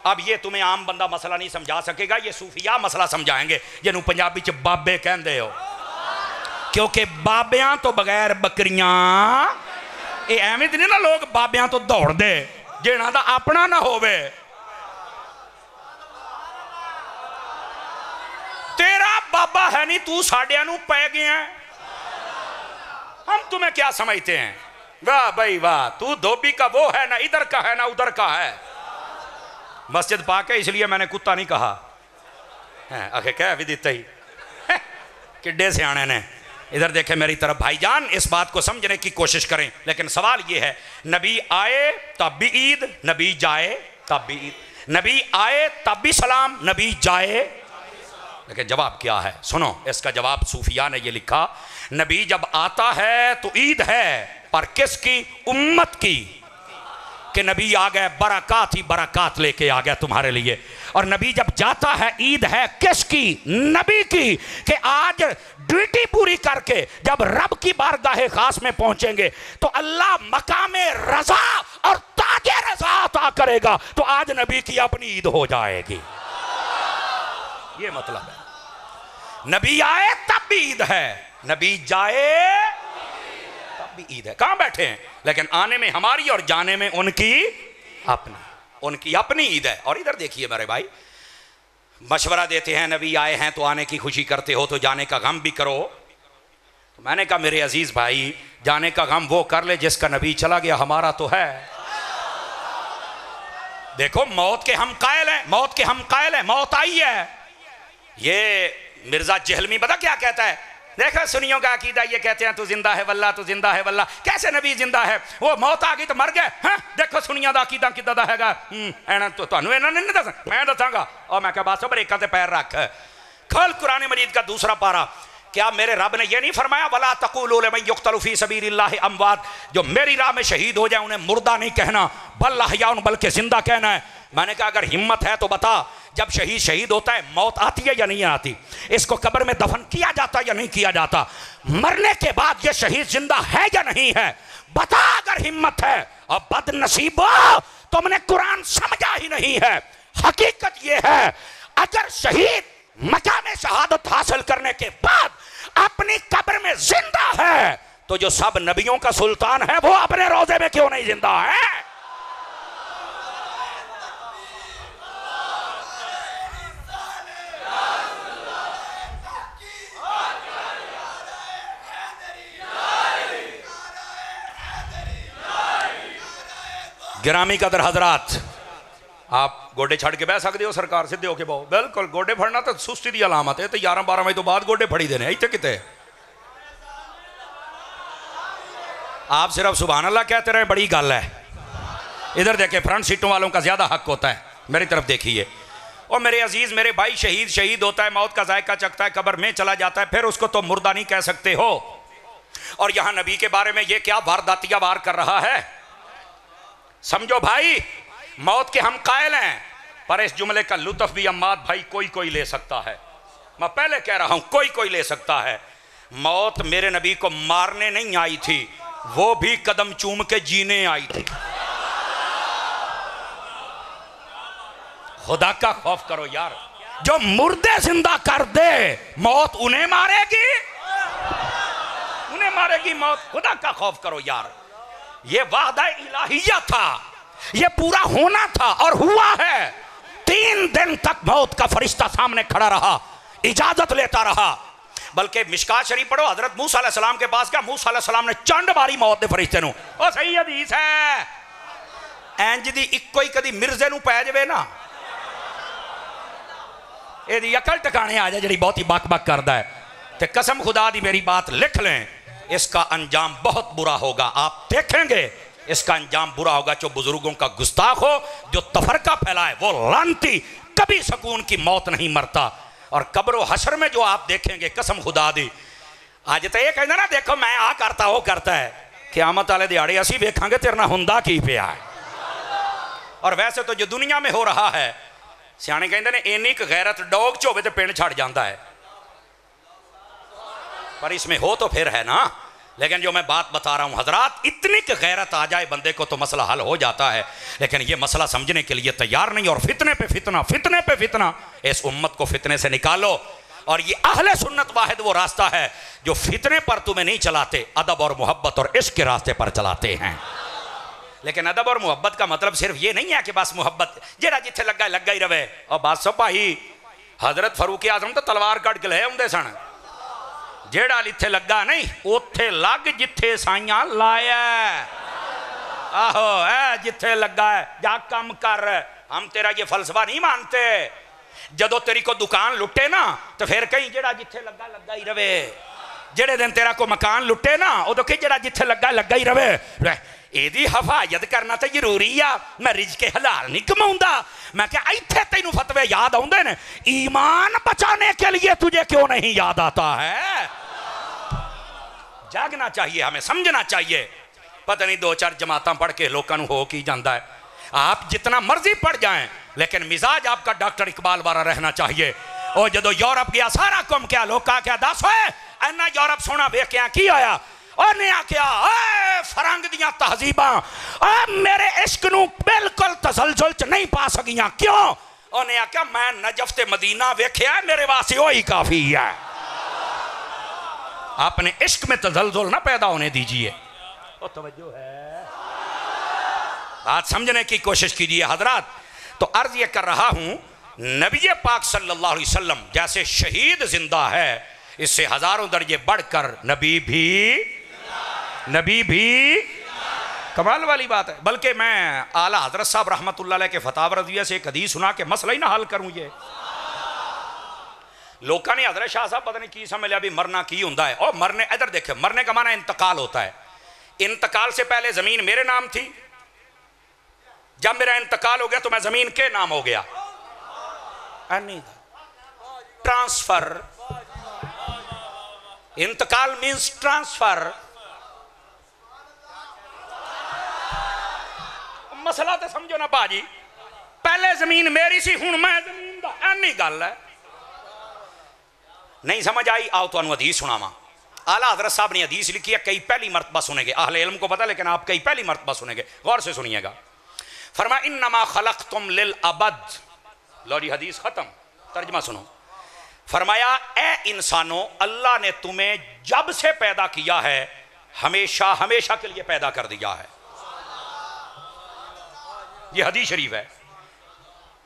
अब ये तुम्हें आम बंदा मसला नहीं समझा सकेगा, ये सूफिया मसला समझाएंगे, जिन्होंने पंजाबी च बाबे कहते हो। क्योंकि बाबियां तो बगैर बकरियां, ये एवं नहीं ना लोग बाबियां तो दौड़ दे जिन्हां दा अपना ना होवे। तेरा बाबा है नहीं, तू साडियां नूं पै गया। हम तुम्हें क्या समझते हैं? वाह भाई वाह, तू धोबी का वो है ना इधर का है ना उधर का है। मस्जिद पाक है इसलिए मैंने कुत्ता नहीं कहा है, आखे कह भी देता ही किड्डे सियाने ने। इधर देखें मेरी तरफ भाईजान, इस बात को समझने की कोशिश करें। लेकिन सवाल ये है, नबी आए तब भी ईद, नबी जाए तब भी ईद, नबी आए तब भी सलाम, नबी जाए। लेकिन जवाब क्या है? सुनो, इसका जवाब सूफिया ने ये लिखा, नबी जब आता है तो ईद है, पर किसकी? उम्मत की। कि नबी आ गए, बरकत ही बरकत लेके आ गया तुम्हारे लिए। और नबी जब जाता है, ईद है किसकी? नबी की। कि आज ड्यूटी पूरी करके जब रब की बारगाह खास में पहुंचेंगे तो अल्लाह मकामे रजा और ताजे रजा अता करेगा, तो आज नबी की अपनी ईद हो जाएगी। ये मतलब है, नबी आए तब भी ईद है, नबी जाए तब भी ईद है। कहां बैठे हैं, लेकिन आने में हमारी और जाने में उनकी अपनी ईद है। और इधर देखिए मेरे भाई, मशवरा देते हैं नबी आए हैं तो आने की खुशी करते हो तो जाने का गम भी करो। तो मैंने कहा मेरे अजीज भाई, जाने का गम वो कर ले जिसका नबी चला गया, हमारा तो है। देखो मौत के हम कायल हैं, मौत के हम कायल हैं, मौत आई है। ये मिर्जा जहलमी पता क्या कहता है? देखो सुनियों का अकीदा, ये कहते हैं तू जिंदा है वल्ला, तू जिंदा है वल्ला। कैसे नबी जिंदा है? वो मौत आ गई तो मर गए। हाँ देखो सुनिया दा अकीदा किदा दा हैगा। तो तुहानू इन्हां ने नहीं दस, मैं दसांगा। और मैं कहा बस ब्रेकां ते पैर रख। खोल कुरान मजीद का दूसरा पारा। क्या मेरे रब ने ये नहीं फरमाया, वला तक़ूलू लिमन युक़्तलू फ़ी सबीलिल्लाहि अमवात, जो मेरी राह में शहीद हो जाए उन्हें मुर्दा नहीं कहना, बल अहयाउन, बल्कि जिंदा कहना है। मैंने कहा अगर हिम्मत है तो बता, जब शहीद होता है मौत आती है या नहीं आती? इसको कब्र में दफन किया जाता या नहीं किया जाता? मरने के बाद ये शहीद जिंदा है या नहीं है? बता अगर हिम्मत है। और बदनसीबो, तुमने कुरान समझा ही नहीं है। हकीकत ये है, अगर शहीद मकाम शहादत हासिल करने के बाद अपनी कब्र में जिंदा है, तो जो सब नबियों का सुल्तान है वो अपने रोजे में क्यों नहीं जिंदा है? गिरामी कदर हजरात, आप गोडे छड़ के बह सकते हो, सरकार सीधे होके बहु। बिल्कुल, गोडे फड़ना तो सुस्ती की अलामत है। तो 11-12 बजे तो बाद गोडे फड़ी देने इतने कितने। आप सिर्फ सुभान अल्लाह कहते रहे, बड़ी गल है। इधर देखे, फ्रंट सीटों वालों का ज्यादा हक होता है। मेरी तरफ देखिए। और मेरे अजीज मेरे भाई, शहीद होता है, मौत का जायका चखता है, कब्र में चला जाता है, फिर उसको तो मुर्दा नहीं कह सकते हो। और यहां नबी के बारे में ये क्या वारदातिया वार कर रहा है? समझो भाई, मौत के हम कायल हैं, पर इस जुमले का लुत्फ भी अम्माद भाई कोई ले सकता है। मैं पहले कह रहा हूं, कोई ले सकता है। मौत मेरे नबी को मारने नहीं आई थी, वो भी कदम चूम के जीने आई थी। खुदा का खौफ करो यार, जो मुर्दे जिंदा कर दे मौत उन्हें मारेगी, मौत। खुदा का खौफ करो यार, ये वादा इलाहिया था, ये पूरा होना था और हुआ है। 3 दिन तक मौत का फरिश्ता सामने खड़ा रहा, इजाजत लेता रहा। बल्कि मिशकात शरीफ पढ़ो, हजरत मूसा अलैहि सलाम के पास गया, मूसा अलैहि सलाम ने चंड मारी मौत के फरिश्ते नूं। ओ सही हदीस है, इंज दी इक्को ही कदी मिर्जे नूं पै जावे ना, एदी अकल टकाने आ जाए, जिहड़ी बहुती बक करदा है। ते कसम खुदा दी मेरी बात लिख लें, इसका अंजाम बहुत बुरा होगा। आप देखेंगे इसका अंजाम बुरा होगा। जो बुजुर्गों का गुस्ताख हो, जो तफरका फैलाए, वो लानती कभी सुकून की मौत नहीं मरता। और कब्र हशर में जो आप देखेंगे, कसम खुदा दी, आज तो ये कहना ना, देखो मैं आ करता वो करता है, क़यामत वाले दिहाड़े असी वेखांगे तेरे नाल हुंदा की पिया है। और वैसे तो जो दुनिया में हो रहा है, सियाने कहते हैं इन्नी क गैरत डोग च होवे ते पिंड छड़ जाता है, पर इसमें हो तो फिर है ना। लेकिन जो मैं बात बता रहा हूं हजरात, इतनी की गैरत आ जाए बंदे को तो मसला हल हो जाता है। लेकिन ये मसला समझने के लिए तैयार नहीं, और फितने पे फितना, इस उम्मत को फितने से निकालो। और ये अहले सुन्नत वाहिद वो रास्ता है जो फितने पर तुम्हें नहीं चलाते, अदब और मोहब्बत और इश्क के रास्ते पर चलाते हैं। लेकिन अदब और मोहब्बत का मतलब सिर्फ ये नहीं है कि बस मोहब्बत जेड़ा जिथे लगा ही रवे। और बस भाई, हजरत फारूक आजम तो तलवार कट के ले आउंदे सन, जेड़ा इत्थे लगा नहीं उथे लग जिथे साइयां लाया। आहो, जिथे लगा है जा कम कर। हम तेरा ये फलसफा नहीं मानते। जदों तेरी को दुकान लुटे ना तो फिर कहीं जेड़ा जिथे लगा लगा ही रवे। जेड़े दिन तेरा को मकान लुटे ना उदों कहीं जेड़ा जिथे लगा लगा ही रवे। एदी हिफाजत करना तो जरूरी आ। मैं रिज़्क़े हलाल नहीं कमाऊंगा। मैं क्या इत्थे तेनू फतवे याद आउंदे ने? ईमान बचाने के लिए तुझे क्यों नहीं याद आता है? जागना चाहिए, हमें समझना चाहिए। पता नहीं 2-4 जमातां पढ़ के लोगों को हो की जाता है। आप जितना मर्जी पढ़ जाएं लेकिन मिजाज आपका डॉक्टर इकबाल वाला रहना चाहिए। और जदों यूरोप गया सारा घूम के लोग क्या दस होए इन्ना यूरोप सोना वेख के की आया उन्हें आख्या फरंग दियां तहजीबां मेरे इश्क नूं बिल्कुल तसलजुल च नहीं पा सकियां। क्यों? उन्हें आख्या मैं नजफ ते मदीना वेख्या मेरे वास्ते वही काफी है। अपने इश्क में तसलजुल ना पैदा होने दीजिए। तवज्जो है, बात समझने की कोशिश कीजिए हजरात। तो अर्ज ये कर रहा हूं नबी पाक सल्लल्लाहु अलैहि वसल्लम जैसे शहीद जिंदा है इससे हजारों दर्जे बढ़कर नबी भी कमाल वाली बात है। बल्कि मैं आला हजरत साहब रहमतुल्लाह अलैह के फतावा रज़िया से एक हदीस सुना के मसला ही ना हल करूं। ये लोगों ने हजरत शाह साहब पता नहीं की समझ लिया भी मरना की होता है। और मरने इधर देखे मरने का माना इंतकाल होता है। इंतकाल से पहले जमीन मेरे नाम थी, जब मेरा इंतकाल हो गया तो मैं जमीन के नाम हो गया। ट्रांसफर, इंतकाल मींस ट्रांसफर। मसला तो समझो ना भाजी, पहले जमीन मेरी सी हुण मैं जमीन दा, ऐनी गल है। नहीं समझ आई? आओ तो हदीस सुनावा। आला हजरत साहब ने हदीस लिखी है, कई पहली मरतबा सुनेंगे। अहले इल्म को पता लेकिन आप कई पहली मरतबा सुनेंगे, गौर से सुनिएगा। फरमाया इन्नमा खलक़तुम लिल अबद। लो जी हदीस खत्म, तर्जमा सुनो। फरमाया ए इंसानों अल्लाह ने तुम्हें जब से पैदा किया है हमेशा हमेशा के लिए पैदा कर दिया है। यह हदीस शरीफ है।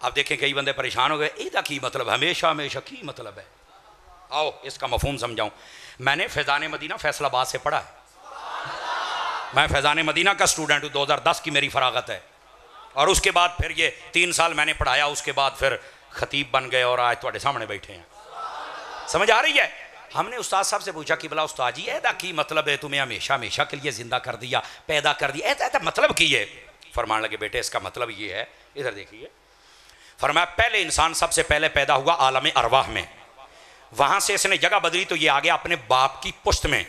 अब देखें कई बंदे परेशान हो गए, इसका की मतलब हमेशा हमेशा की मतलब है? आओ इसका मफहूम समझाऊं। मैंने फैज़ान मदीना फैसलाबाद से पढ़ा है। मैं फैज़ान मदीना का स्टूडेंट हूँ। 2010 की मेरी फरागत है। और उसके बाद फिर ये 3 साल मैंने पढ़ाया। उसके बाद फिर खतीब बन गए और आज तुम्हारे सामने बैठे हैं। समझ आ रही है? हमने उस्ताद साहब से पूछा कि भला उस्ताद जी ऐसा की मतलब है तुम्हें हमेशा हमेशा के लिए जिंदा कर दिया, पैदा कर दिया, ऐसा मतलब की है? फरमान लगे बेटे इसका मतलब ये है, इधर देखिए। फरमाया पहले इंसान सबसे पहले पैदा हुआ आलम अरवाह में। वहाँ से इसने जगह बदली तो ये आ गया अपने बाप की पुश्त में।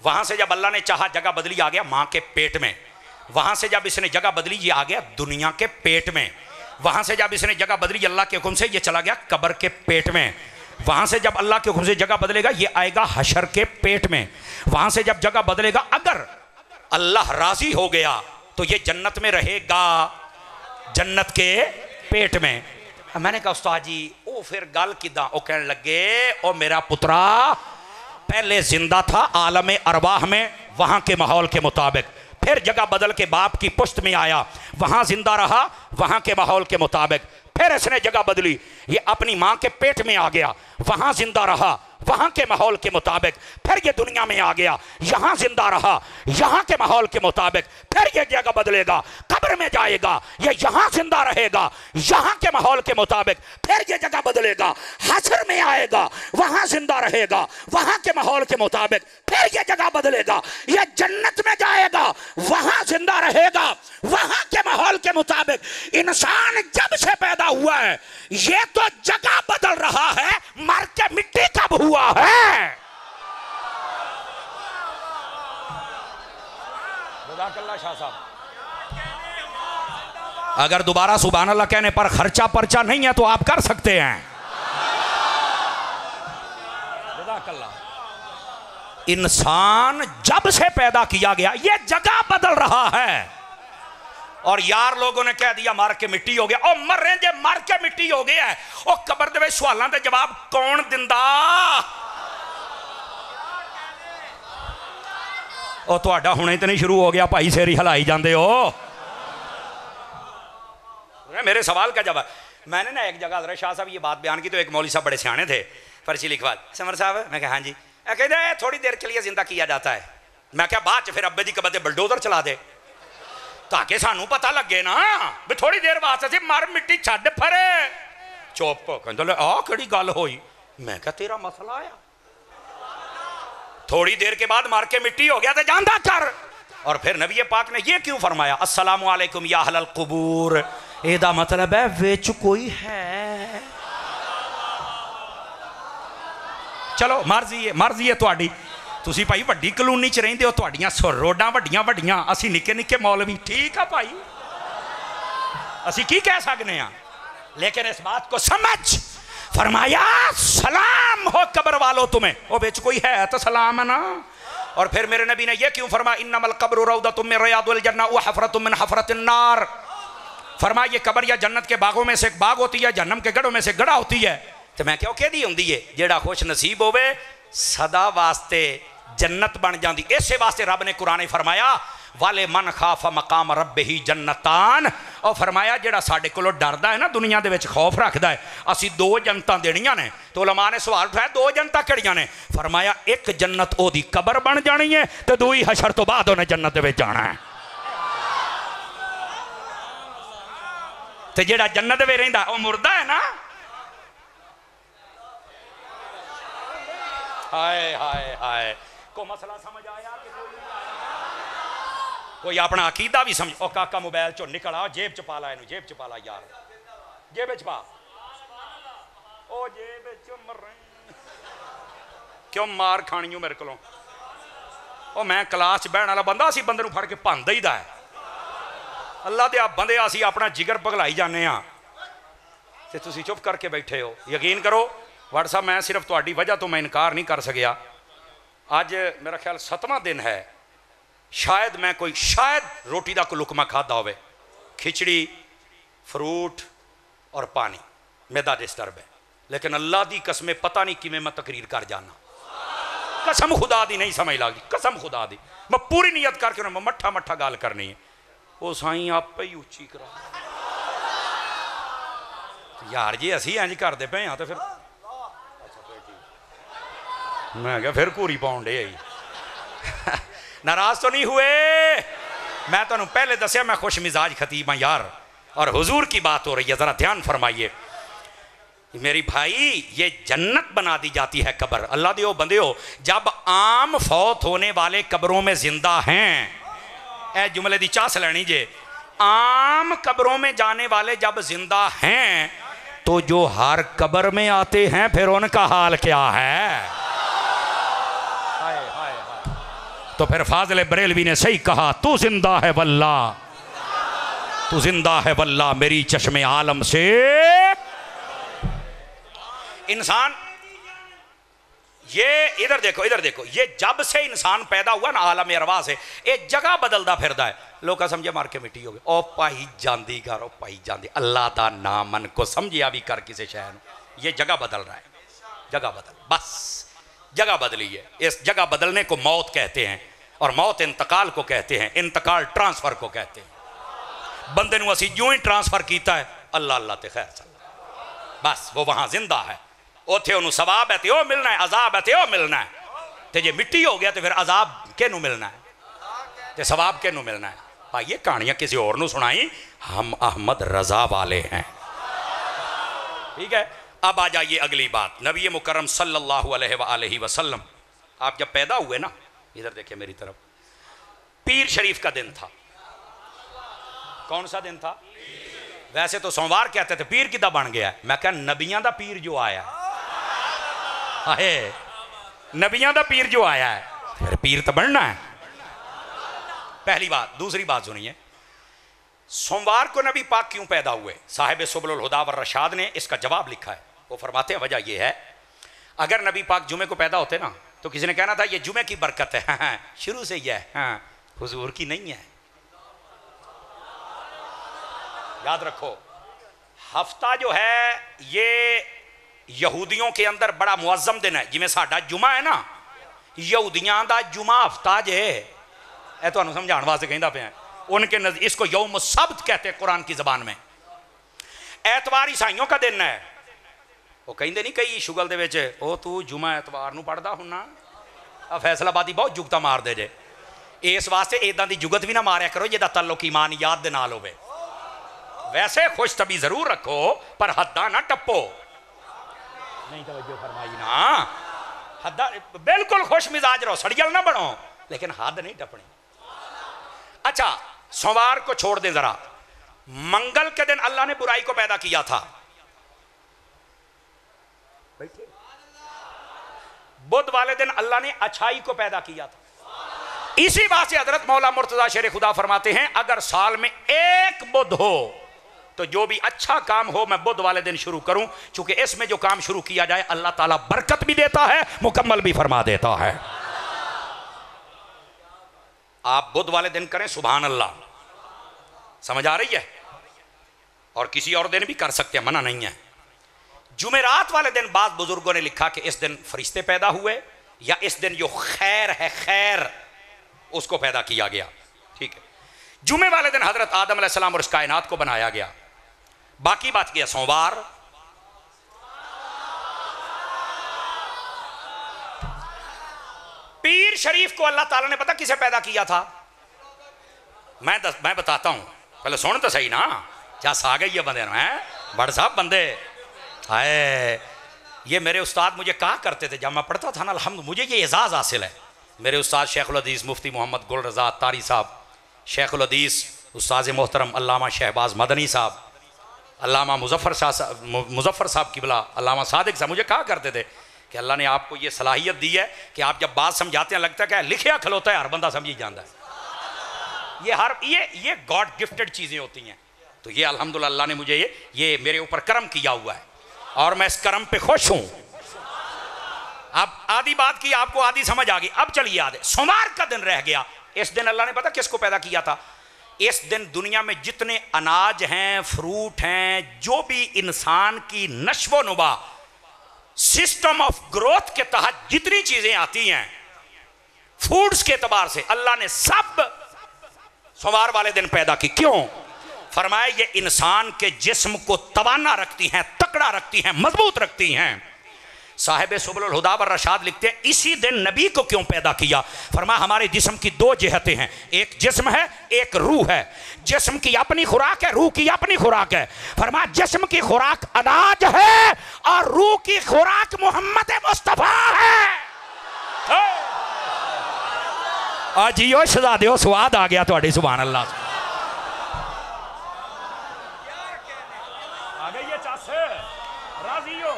वहाँ से जब अल्लाह ने चाहा जगह बदली आ गया माँ के पेट में। वहाँ से जब इसने जगह बदली ये आ गया दुनिया के पेट में। वहाँ से जब इसने जगह बदली अल्लाह के हुक्म से ये चला गया कब्र के पेट में। वहाँ से जब अल्लाह के हुक्म से जगह बदलेगा ये आएगा हशर के पेट में। वहाँ से जब जगह बदलेगा अगर अल्लाह राजी हो गया तो ये जन्नत में रहेगा, जन्नत के पेट में। मैंने कहा उस्ताद जी ओ फिर गल किदा? ओ कहने लगे ओ मेरा पुत्रा पहले जिंदा था आलम अरवाह में वहाँ के माहौल के मुताबिक, फिर जगह बदल के बाप की पुश्त में आया, वहाँ जिंदा रहा वहाँ के माहौल के मुताबिक, फिर इसने जगह बदली ये अपनी माँ के पेट में आ गया, वहाँ जिंदा रहा वहाँ के माहौल के मुताबिक, फिर ये दुनिया में आ गया, यहाँ जिंदा रहा यहाँ के माहौल के मुताबिक, फिर ये जगह बदलेगा कब्र में जाएगा ये यहाँ जिंदा रहेगा यहाँ के माहौल के मुताबिक, फिर ये जगह बदलेगा हशर में आएगा वहाँ जिंदा रहेगा वहाँ के माहौल के मुताबिक, फिर ये जगह बदलेगा ये जन्नत में जाएगा वहाँ जिंदा रहेगा वहाँ के माहौल के मुताबिक। इंसान जब से पैदा हुआ है ये तो जगह बदल रहा है, मर के मिट्टी कब हुआ है? शाह साहब अगर दोबारा सुभान अल्लाह कहने पर खर्चा पर्चा नहीं है तो आप कर सकते हैं। इंसान जब से पैदा किया गया ये जगह बदल रहा है। और यार लोगों ने कह दिया मर के मिट्टी हो गया। और मर रहे जे मर के मिट्टी हो गया है और कबर दे सवालों के जवाब कौन दिंदा? और तुहाडा हुणे तो नहीं शुरू हो गया भाई सिर ही हिलाई जाते हो। मेरे सवाल का जवाब मैंने ना एक जगह हज़रत शाह साहब ये बात बयान की तो एक मौलवी साहब बड़े सियाने थे, पर्ची लिखवा समर साहब। मैं कहा हाँ जी। कहते थोड़ी देर के लिए जिंदा किया जाता है। मैं क्या बाद फिर अब्बे दी कबर ते बुलडोजर चला दे। ताकि सानू पता लगे ना भी थोड़ी देर वास्ते सी मर मिट्टी छड्ड फरे। चुप कहंदा आ केड़ी गल होई। मैं कहा तेरा मसला आया, थोड़ी देर के बाद मर के मिट्टी हो गया तो जानदा कर। और फिर नबी पाक ने ये क्यों फरमाया अस्सलामु अलैकुम या अहलल कुबूर, एदा मतलब है विच कोई है। चलो मर्जी है तुहाडी, तुसी भाई वड्डी कलोनी च रहिंदे हो, तुहाडियां रोडां वड्डियां वड्डियां, असी निक्के निक्के मौलवी, ठीक है भाई, असी की कह सकने हैं। लेकिन इस बात को समझ, फरमाया सलाम हो कब्र वालों तुम्हें, वो बिच कोई है तो सलाम है ना। और फिर मेरे नबी ने यह क्यों फरमाया इन्नमल कब्रु रौदतुम मिन रियादिल जन्नह व हफरतुम मिन हफरतिन नार। फरमाया ये कब्र या जन्नत के बागों में से एक बाग होती है, जहन्नम के गढ़ों में से गड़ा होती है। तो मैं क्यों कहदी होंदी है जेड़ा खुश नसीब होवे सदा वास्ते जन्नत बन जाती। इसे वास्ते रब ने कुरान फरमाया वाले मन खाफ मकाम रब्बही जन्नतान। और फरमाया जेड़ा साडे कोलों डरदा है ना, दुनिया दे विच खौफ रखदा है, असी दो जन्नतां देनियां ने। तो उलमा ने सवाल उठाया दो जन्नतां किहड़ियां ने? फरमाया एक जन्नत ओदी कब्र बन जानी है ते दूई हशर तो बाद उन्हें जन्नत दे विच जाना है। ते जेड़ा जन्नत दे विच रहिंदा ओह मुर्दा है ना। हाय हाय हाय, को मसला समझ आया कि कोई अपना अकीदा भी समझ। ओ काका मोबाइल चो निकल आ, जेब च पा ला, इनू जेब च पा ला यार, जेब च पा, ओ जेब च मर क्यों मार खानी हो मेरे कोलों। ओ मैं क्लास च बहन वाला बंदा, असी बंदे नूं फड़ के भंन दईदा है। अल्लाह दे बंदे असी अपना जिगर पगलाई जाने आ ते तुसी चुप करके बैठे हो। यकीन करो वाट साहब, मैं सिर्फ तुहाडी वजह तो मैं इनकार नहीं कर सकिया। अज मेरा ख्याल 7वां दिन है, शायद मैं कोई रोटी का कोई लुकमा खादा होवे, खिचड़ी फ्रूट और पानी, मैदा डिस्टर्ब है। लेकिन अल्लाह दी कसमें पता नहीं किमें मैं तकरीर कर जाना, कसम खुदा दी नहीं समझ लगती, कसम खुदा दी। मैं पूरी नियत करके मैं मट्ठा मट्ठा गल करनी है, वो साईं आप ही उच्ची करा यार जी। असी इंज करते पे हाँ तो फिर मैं क्या फिर घूरी पाउन डे नाराज तो नहीं हुए? मैं तुहानू पहले दसिया मैं खुश मिजाज खतीब हाँ यार। और हुजूर की बात हो रही है, जरा ध्यान फरमाइए मेरी भाई, ये जन्नत बना दी जाती है कब्र। अल्लाह दे बंदे हो, जब आम फौत होने वाले कब्रों में जिंदा हैं, ए जुमले दी चास लैनी जे, आम कब्रों में जाने वाले जब जिंदा हैं तो जो हर कब्र में आते हैं फिर उनका हाल क्या है? तो फिर फाजिल बरेलवी ने सही कहा, तू जिंदा है वल्ला, तू जिंदा है वल्ला मेरी चश्मे आलम से। इंसान ये इधर देखो, इधर देखो, ये जब से इंसान पैदा हुआ ना आलम अरवाह से, ये जगह बदलता फिरदा है। लोग समझे मार के मिट्टी हो गए, ओ पाई जांदी घर, ओ पाई जांदी, अल्लाह दा नाम मन को समझिया भी कर किसी शहर, ये जगह बदल रहा है, जगह बदल, बस जगह बदली है। इस जगह बदलने को मौत कहते हैं, और मौत इंतकाल को कहते हैं, इंतकाल ट्रांसफर को कहते हैं। बंदे नूं असीं जो ही ट्रांसफर किया है अल्लाह अल्लाह ते खैर चल, बस वो वहां जिंदा है, उत्थे उन्होंने सवाब है तो मिलना है, अजाब है तो मिलना है। तो जे मिट्टी हो गया तो फिर अजाब किनू मिलना है तो सवाब किनू मिलना है? भाई ये कहानियां किसी और नू सुनाई, हम अहमद रजा वाले हैं, ठीक है। अब आ जाइए अगली बात, नबी मुकर्रम सल्लल्लाहु अलैहि वसल्लम आप जब पैदा हुए ना, इधर देखिए मेरी तरफ, पीर शरीफ का दिन था। कौन सा दिन था? वैसे तो सोमवार कहते थे, पीर किदा बन गया? मैं क्या नबियां दा पीर जो आया है, नबियां दा पीर जो आया है, फिर पीर तो बनना है, पहली बात। दूसरी बात सुनिए, सोमवार को नबी पाक क्यों पैदा हुए? साहिब सुबुल हुदा व रशाद ने इसका जवाब लिखा है। वो फरमाते हैं वजह यह है, अगर नबी पाक जुमे को पैदा होते ना तो किसी ने कहना था ये जुमे की बरकत है, हाँ, शुरू से यह है, हाँ, हुजूर की नहीं है। याद रखो, हफ्ता जो है ये यहूदियों के अंदर बड़ा मुअज्जम दिन है, जिमें साडा जुमा है ना, यहूदियां दा जुमा हफ्ता जे, ए तुहानू समझाने वास्ते कहंदा पिया, उनके नजदीक इसको यौम सब्त कहते हैं कुरान की जबान में। एतवार ईसाइयों का दिन है, वो कहते नहीं कई शुगल दे विच, ओ तू जुमा एतवार नू पढ़दा हुन्ना, आ फैसलाबादी बहुत जुगता मार दे जे। इस वास्ते इदां दी जुगत भी ना मारिया करो जिहदा ताल्लुक ईमान याद दे नाल होवे। वैसे खुश तबी जरूर रखो पर हद्दां ना टप्पो। नहीं तवज्जो फरमाई ना, हद्दां बिल्कुल खुश मिजाज रहो, सड़ियल ना बनो, लेकिन हद नहीं टपनी। अच्छा, सोमवार को छोड़ दें जरा। मंगल के दिन अल्लाह ने बुराई को पैदा किया था। बुध वाले दिन अल्लाह ने अच्छाई को पैदा किया था। इसी बात से हजरत मौला मुर्तजा शेर खुदा फरमाते हैं, अगर साल में एक बुध हो तो जो भी अच्छा काम हो मैं बुध वाले दिन शुरू करूं, क्योंकि इसमें जो काम शुरू किया जाए अल्लाह ताला बरकत भी देता है, मुकम्मल भी फरमा देता है। आप बुध वाले दिन करें, सुभान अल्लाह, समझ आ रही है? और किसी और दिन भी कर सकते हैं, मना नहीं है। जुमेरात वाले दिन बाद बुजुर्गों ने लिखा कि इस दिन फरिश्ते पैदा हुए, या इस दिन जो खैर है खैर उसको पैदा किया गया। ठीक है, जुमे वाले दिन हजरत आदम अलैहिस्सलाम और इस कायनात को बनाया गया। बाकी बात किया सोमवार। पीर शरीफ को अल्लाह ताला ने पता किसे पैदा किया था? मैं बताता हूं, पहले सुन तो सही ना, क्या सा गई है बंदे हैं बड़ साहब बंदे। हाय, ये मेरे उस्ताद मुझे कहा करते थे जब मैं पढ़ता था ना, अल्हम्दुलिल्लाह मुझे ये एजाज़ हासिल है। मेरे उस्ताद शेखुल हदीस मुफ्ती मोहम्मद गुल रज़ा तारी साहब, शेखुल हदीस उस्ताद मोहतरम अल्लामा शहबाज मदनी साहब, अल्लामा मुजफ्फर साहब किबला, अल्लामा सादिक साहब मुझे कहा करते थे कि अल्लाह ने आपको ये सलाहियत दी है कि आप जब बात समझाते हैं लगता है कि लिखिया खलोता है, हर बंदा समझ जाता है। ये गॉड गिफ्टेड चीज़ें होती हैं। तो ये अल्हम्दुलिल्लाह अल्लाह ने मुझे ये मेरे ऊपर करम किया हुआ है और मैं इस करम पे खुश हूँ। अब आधी बात की आपको आधी समझ आ गई। अब चलिए आधे, सोमवार का दिन रह गया। इस दिन अल्लाह ने पता किसको पैदा किया था? इस दिन दुनिया में जितने अनाज हैं, फ्रूट हैं, जो भी इंसान की नश्व नुमा सिस्टम ऑफ ग्रोथ के तहत जितनी चीजें आती हैं फूड्स के एतबार से, अल्लाह ने सब सोमवार वाले दिन पैदा की। क्यों? फरमाया ये इंसान के जिस्म को तवाना रखती हैं, तकड़ा रखती हैं, मजबूत रखती हैं। साहिब सुबुल हुदा व रशाद लिखते हैं इसी दिन नबी को क्यों पैदा किया? फरमाया हमारे जिस्म की दो जिहतें हैं, एक जिस्म है, एक रूह है। जिस्म की अपनी खुराक है, रूह की अपनी खुराक है। फरमाया जिस्म की खुराक अनाज है और रूह की खुराक मोहम्मद मुस्तफा है। आज यो शहजादियों स्वाद आ गया थोड़ी, सुभान अल्लाह। आ गई ये चासे राजी हो?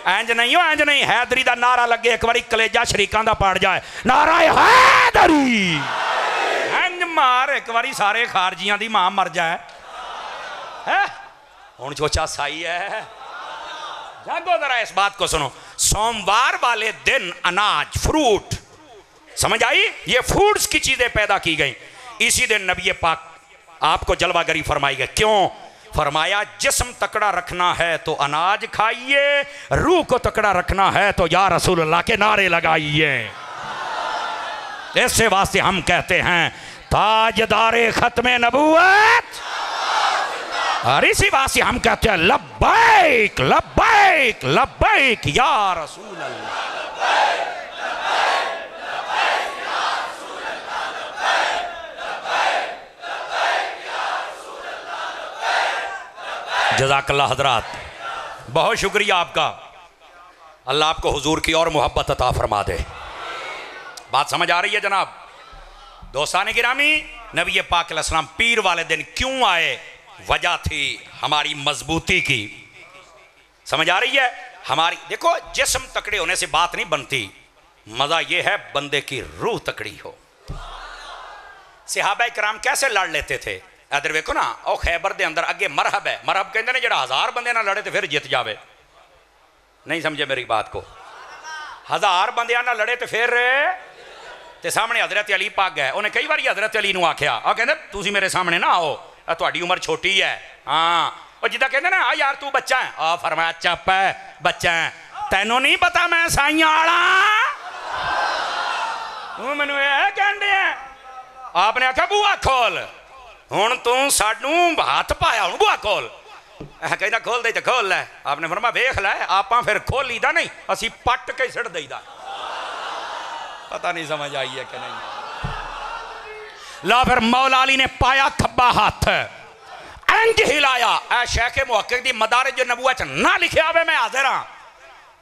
इंज नहीं हो, इंज नहीं। हैदरी दा नारा लगे एक बारी कलेजा शरीकां दा पड़ जाए, नारा हैदरी। इंज मार एक बारी सारे खारजियां दी मां मर जाए। हुण चोचा साई है। जागो जरा, इस बात को सुनो। सोमवार वाले दिन अनाज, फ्रूट, समझ आई? ये फूड्स की चीजें पैदा की गई। इसी दिन नबी पाक आपको जलवागरी फरमाई गई। क्यों? फरमाया जिस्म तकड़ा रखना है तो अनाज खाइए, रूह को तकड़ा रखना है तो या रसूल अल्लाह के नारे लगाइए। इससे वास्ते हम कहते हैं ताजदारे खत्मे नबूवत, और इसी वास्ते हम कहते हैं लब्बैक लब्बैक लब्बैक या रसूल अल्लाह। जज़ाकल्लाह हजरात, बहुत शुक्रिया आपका। अल्लाह आपको हुजूर की और मोहब्बत अता फरमा दे। बात समझ आ रही है जनाब? दोस्तान गिरामी, नबी पाक अलैहिस्सलाम पीर वाले दिन क्यों आए? वजह थी हमारी मजबूती की। समझ आ रही है? हमारी देखो, जिस्म तकड़े होने से बात नहीं बनती, मजा यह है बंदे की रूह तकड़ी हो। सहाबा इकराम कैसे लड़ लेते थे? इधर वेखो ना, ओ खैबर दे अंदर अगे मरहब है। मरहब कहते हैं जो 1000 बंदे ना लड़े तो फिर जित जावे। नहीं समझे मेरी बात को? 1000 बंदे ना लड़े तो फिर ते सामने हजरत अली पाक है। उन्हें कई बार हजरत अली नूं आख्या, आ कहते तुसी मेरे सामने ना आओ, तुहाडी उम्र छोटी है। हाँ, और जिदा कहते ना आ यार तू बच्चा है, आ फरमाया चुप है, बच्चा है, तेनों नहीं पता मैं साइयां आला, तू मैनू यह कहंदे है। आपने आख्या बुआ खोल, हुण तू सानू हाथ पाया, हुण बुआ खोल। कहता खोल दे तो खोल लै। आपने फरमाया वेख लै, आपां फिर खोली दा नहीं, असी पट के सिट दईदा। पता नहीं समझ आई है कि नहीं। ला फिर मौला अली ने पाया खब्बा हाथ इंज हिलाया, ऐ शेख मुहक्किक दी मदारिज नबुव्वत ना लिखे आवे मैं हाजिर हां।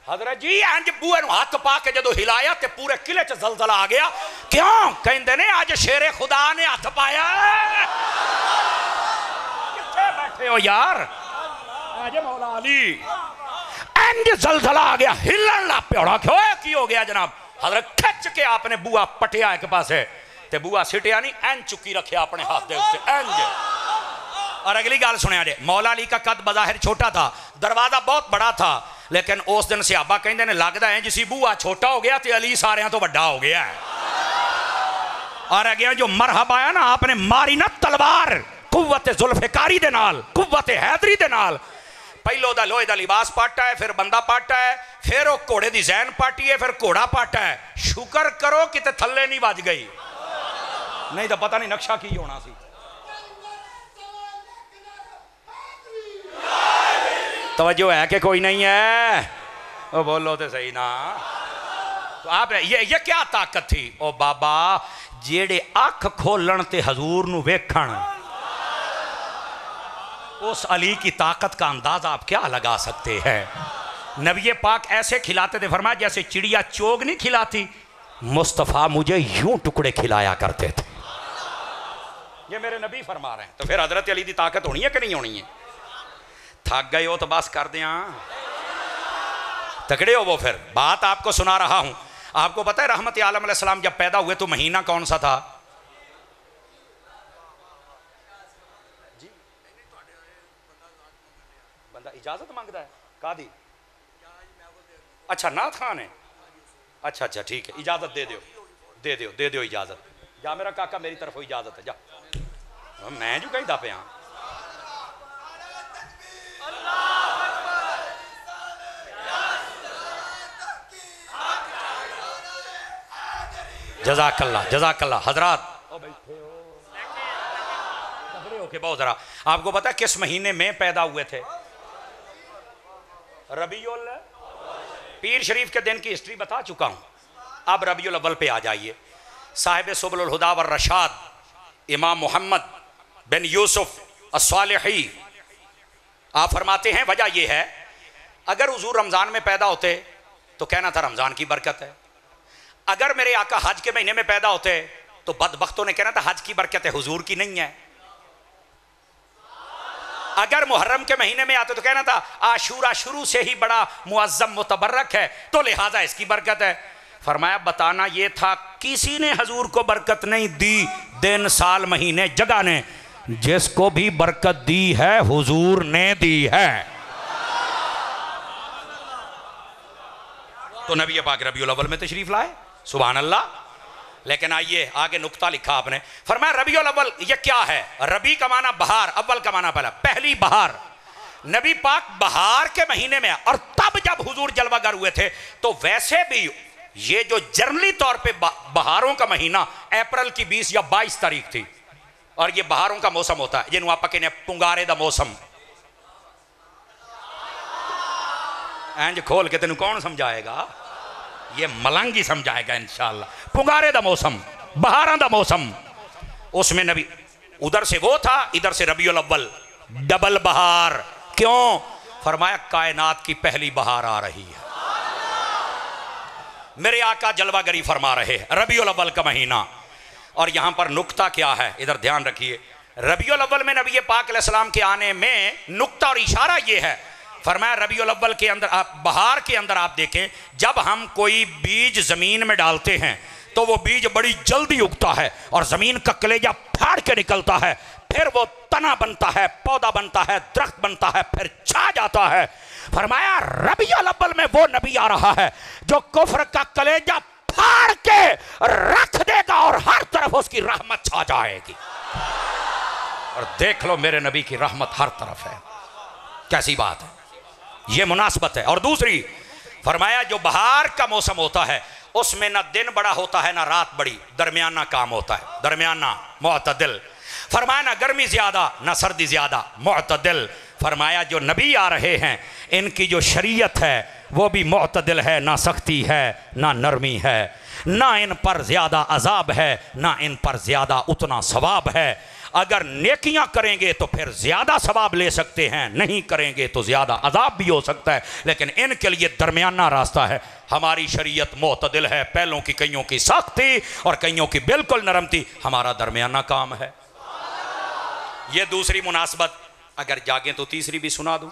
हजरत जी इंज बूए नूं हाथ पा के जदों हिलाया ते पूरे किले च जलजला आ गया। क्यों कहंदे ने अज शेरे खुदा ने हाथ पाया। कित्थे बैठे हो यार, आज मौला अली इंज जलजला आ गया, हिलन ला प्योड़ा। क्यों की हो गया जनाब? हजरत खिच के आपने बुआ पटिया एक पासे ते बुआ सिटिया नहीं, इंज चुकी रखे अपने हाथ दे उत्ते इंज। और अगली गल सुनिया जे, मौला अली का कद बज़ाहिर छोटा था, दरवाजा बहुत बड़ा था, लेकिन उस दिन सहाबा कहते ने लगता है जिसी बुआ छोटा हो गया तो अली सारियां तो बड़ा हो गया है। और अगे जो मरहबा आया ना, आपने मारी ना तलवार कुव्वत जुल्फिकारी दे नाल, कुव्वत हैदरी दे नाल। पहलो दा लोहे दा लिबास पाटा है, फिर बंदा पाटा है, फिर वो घोड़े दी जैन पाटी है, फिर घोड़ा पाटा है। शुक्र करो कि थल्ले नहीं वज गई, नहीं तो पता नहीं नक्शा की होना सी। तवज्जो है कि कोई नहीं है? ओ बोलो तो सही ना। तो आप ये क्या ताकत थी? ओ बाबा जेड़े अख खोलन ते हजूर नू वेखण, उस अली की ताकत का अंदाजा आप क्या लगा सकते हैं। नबी पाक ऐसे खिलाते थे, फरमाया जैसे चिड़िया चोग नहीं खिलाती, मुस्तफ़ा मुझे यूं टुकड़े खिलाया करते थे। ये मेरे नबी फरमा रहे हैं। तो फिर हजरत अली की ताकत होनी है कि नहीं होनी है? थक गए हो तो बस कर दें, तकड़े हो वो। फिर बात आपको सुना रहा हूं। आपको पता है रहमत आलम अलैहिस्सलाम जब पैदा हुए तो महीना कौन सा था? जी बंदा इजाजत मांगता है कादी? अच्छा नाथ खान है। अच्छा अच्छा ठीक है, इजाजत दे दो, दे दो, दे दो इजाजत। जा मेरा काका मेरी तरफ इजाजत है, जा। मैं जो कहीं पे हाँ। जज़ाकल्लाह जज़ाकल्लाह। हजरात तगड़े होके बहुत जरा। आपको पता है किस महीने में पैदा हुए थे? रबीउल, पीर शरीफ के दिन की हिस्ट्री बता चुका हूं, अब रबीउल अव्वल पे आ जाइए। साहिब सुबुल हुदा व रशाद इमाम मोहम्मद बिन यूसुफ अस्सालिही आप फरमाते हैं वजह यह है, अगर हुजूर रमज़ान में पैदा होते तो कहना था रमज़ान की बरकत है। अगर मेरे आका हज के महीने में पैदा होते तो बदबख्तों ने कहना था हज की बरकत है, हुजूर की नहीं है। अगर मुहर्रम के महीने में आते तो कहना था आशूरा शुरू से ही बड़ा मुअज्जम मुतबर्रक है तो लिहाजा इसकी बरकत है। फरमाया बताना ये था किसी ने हजूर को बरकत नहीं दी, दिन साल महीने जगह ने, जिसको भी बरकत दी है हुजूर ने दी है। तो नबी पाक रबीउल अव्वल में तशरीफ लाए, सुभान अल्लाह। लेकिन आइए आगे नुक्ता लिखा आपने, फरमाया रबीउल अव्वल ये क्या है? रबी का माना बहार, अव्वल का माना पहला, पहली बहार। नबी पाक बहार के महीने में, और तब जब हुजूर जलवागर हुए थे तो वैसे भी ये जो जनरली तौर पे बहारों का महीना अप्रैल की 20 या 22 तारीख थी, और ये बहारों का मौसम होता है जिन्होंने आप कहने पुंगारे दा मौसम। इंज खोल के तेन कौन समझाएगा? ये मलंग ही समझाएगा इंशाअल्लाह। पुंगारे दा मौसम, बहारां दा मौसम, उसमें नबी उधर से वो था, इधर से रबीउल अव्वल, डबल बहार। क्यों? फरमाया कायनात की पहली बहार आ रही है। मेरे आका जलवागरी फरमा रहे हैं, रबीउल अव्वल का महीना। और यहां पर नुक्ता क्या है, इधर ध्यान रखिए। रबीउल अव्वल में नबी पाक अलैहिस्सलाम के आने में नुक्ता और इशारा यह है, फरमाया रबीउल अव्वल के अंदर, आप बहार के अंदर आप देखें, जब हम कोई बीज जमीन में डालते हैं तो वो बीज बड़ी जल्दी उगता है और जमीन का कलेजा फाड़ के निकलता है, फिर वो तना बनता है, पौधा बनता है, दरख्त बनता है, फिर छा जाता है। फरमाया रबीउल अव्वल में वो नबी आ रहा है जो कुफ्र का कलेजा फाड़ के रख देगा और हर तरफ उसकी रहमत छा जाएगी। और देख लो मेरे नबी की रहमत हर तरफ है, कैसी बात है, ये मुनासबत है। और दूसरी फरमाया जो बहार का मौसम होता है उसमें ना दिन बड़ा होता है ना रात बड़ी, दरमियाना काम होता है, दरमियाना मुअतदिल। फरमाया ना गर्मी ज्यादा ना सर्दी ज्यादा, मुअतदिल। फरमाया जो नबी आ रहे हैं इनकी जो शरीयत है वो भी मुअतदिल है, ना सख्ती है ना नरमी है। ना इन पर ज़्यादा अजाब है, ना इन पर ज़्यादा उतना सवाब है। अगर नेकियां करेंगे तो फिर ज़्यादा सवाब ले सकते हैं, नहीं करेंगे तो ज़्यादा अजाब भी हो सकता है, लेकिन इनके लिए दरमियाना रास्ता है। हमारी शरीयत मोतदिल है, पहलों की कईयों की सख्त थी और कईयों की बिल्कुल नरम थी, हमारा दरमियाना काम है। ये दूसरी मुनासबत, अगर जागे तो तीसरी भी सुना दूं।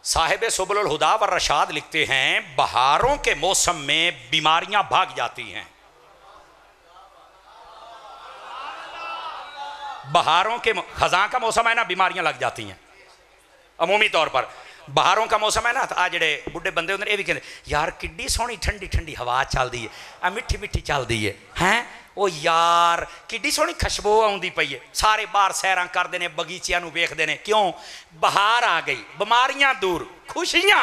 साहिब सुबुल हुदा व रशाद लिखते हैं, बहारों के मौसम में बीमारियां भाग जाती हैं। बहारों के खजां का मौसम है ना, बीमारियां लग जाती हैं अमूमी तौर पर। बहारों का मौसम है ना, तो आ जेडे बुढ़े बंदे होंगे ये भी कहते यार किड्डी सोहनी ठंडी ठंडी हवा चलती है, आ मिठी मिठी चलती है, हैं ओ यार किड्डी सोहनी खुशबू आउंदी पई है। सारे बाहर सैरां करते हैं, बगीचियां नूं वेखदे ने, क्यों? बहार आ गई, बीमारियां दूर, खुशियां।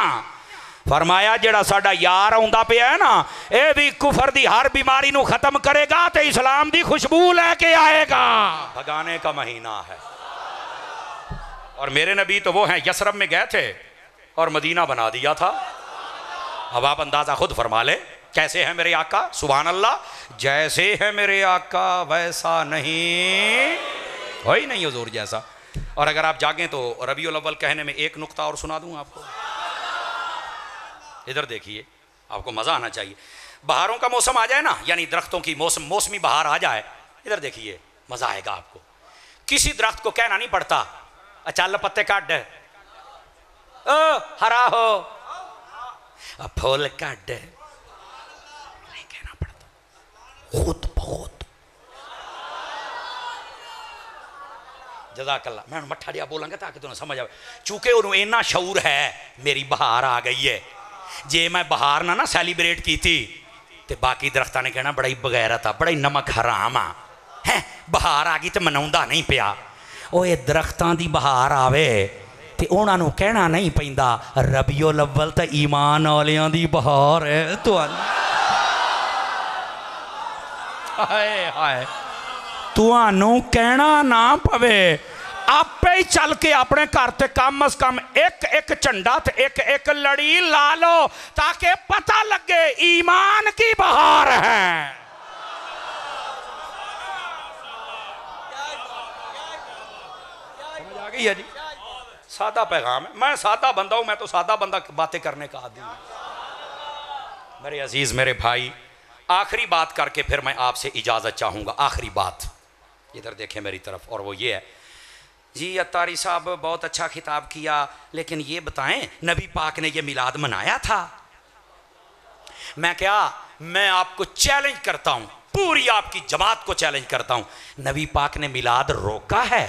फरमाया जेड़ा साडा यार आउंदा पिया है ना, ये भी कुफर दी हर बीमारी नूं खत्म करेगा तो इस्लाम दी खुशबू लेके आएगा। भगाने का महीना है। और मेरे नबी तो वो हैं, यसरब में गए थे और मदीना बना दिया था। अब आप अंदाजा खुद फरमा ले कैसे है मेरे आका। सुभान अल्लाह, जैसे है मेरे आका वैसा नहीं, वही नहीं हुजूर जैसा। और अगर आप जागें तो रबीउल अव्वल कहने में एक नुक्ता और सुना दूं आपको। इधर देखिए, आपको मजा आना चाहिए। बहारों का मौसम आ जाए ना, यानी दरख्तों की मौसमी बहार आ जाए, इधर देखिए मजा आएगा आपको। किसी दरख्त को कहना नहीं पड़ता चल पत्ते काट, ओ हरा हो, फूल काट, नहीं कहना पड़ता, खुद बहुत। जज़ाकल्लाह। मैं मट्ठा दिया बोलांगा ताकि तुम्हें समझ आए, चूंकि उन्होंने इन्ना शऊर है मेरी बहार आ गई है। जे मैं बहार ना सैलीब्रेट की थी तो बाकी दरख्तां ने कहना बड़ा ही बगैरत आ, बड़ा ही नमक हराम आ, है बहार आ गई तो मनाउंदा नहीं पिया। ओ ये दरख्तां दी बहार आवे ते उन्हां नूं कहना नहीं पैंदा रबीउल अव्वल ते ईमान वालियां दी बहार है। हाय हाय, तुहानूं कहना ना पवे, आपे ही चल के अपने घर ते कम अज कम एक एक झंडा ते एक एक लड़ी ला लो ताकि पता लगे ईमान की बहार है। समझ आ गई है जी? सादा पैगाम है। मैं सादा बंदा हूं, मैं तो सादा बंदा बातें करने का आदी हूं। मेरे अजीज मेरे भाई, आखिरी बात करके फिर मैं आपसे इजाजत चाहूंगा। आखिरी बात, इधर देखें मेरी तरफ, और वो ये है जी, अत्तारी साहब बहुत अच्छा खिताब किया, लेकिन ये बताएं नबी पाक ने ये मिलाद मनाया था? मैं आपको चैलेंज करता हूं, पूरी आपकी जमात को चैलेंज करता हूं, नबी पाक ने मिलाद रोका है?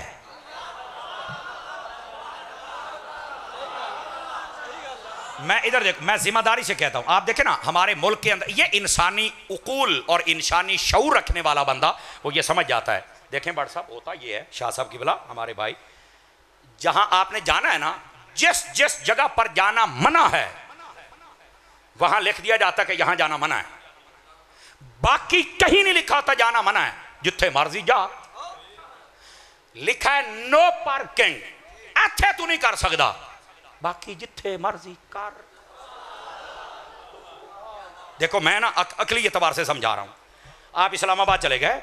मैं इधर देखो, मैं जिम्मेदारी से कहता हूं, आप देखें ना हमारे मुल्क के अंदर ये इंसानी उकूल और इंसानी शऊर रखने वाला बंदा वो ये समझ जाता है। देखें बड़ साहब, होता ये है, शाह साहब की बला हमारे भाई, जहां आपने जाना है ना, जिस जिस जगह पर जाना मना है वहां लिख दिया जाता है कि यहां जाना मना है, बाकी कहीं नहीं लिखा होता जाना मना है। जिथे मर्जी जा, लिखा है नो पार्किंग, इत्थे तू नहीं कर सकता, बाकी जिथे मर्जी कर। देखो मैं ना अकली एतबार से समझा रहा हूं। आप इस्लामाबाद चले गए,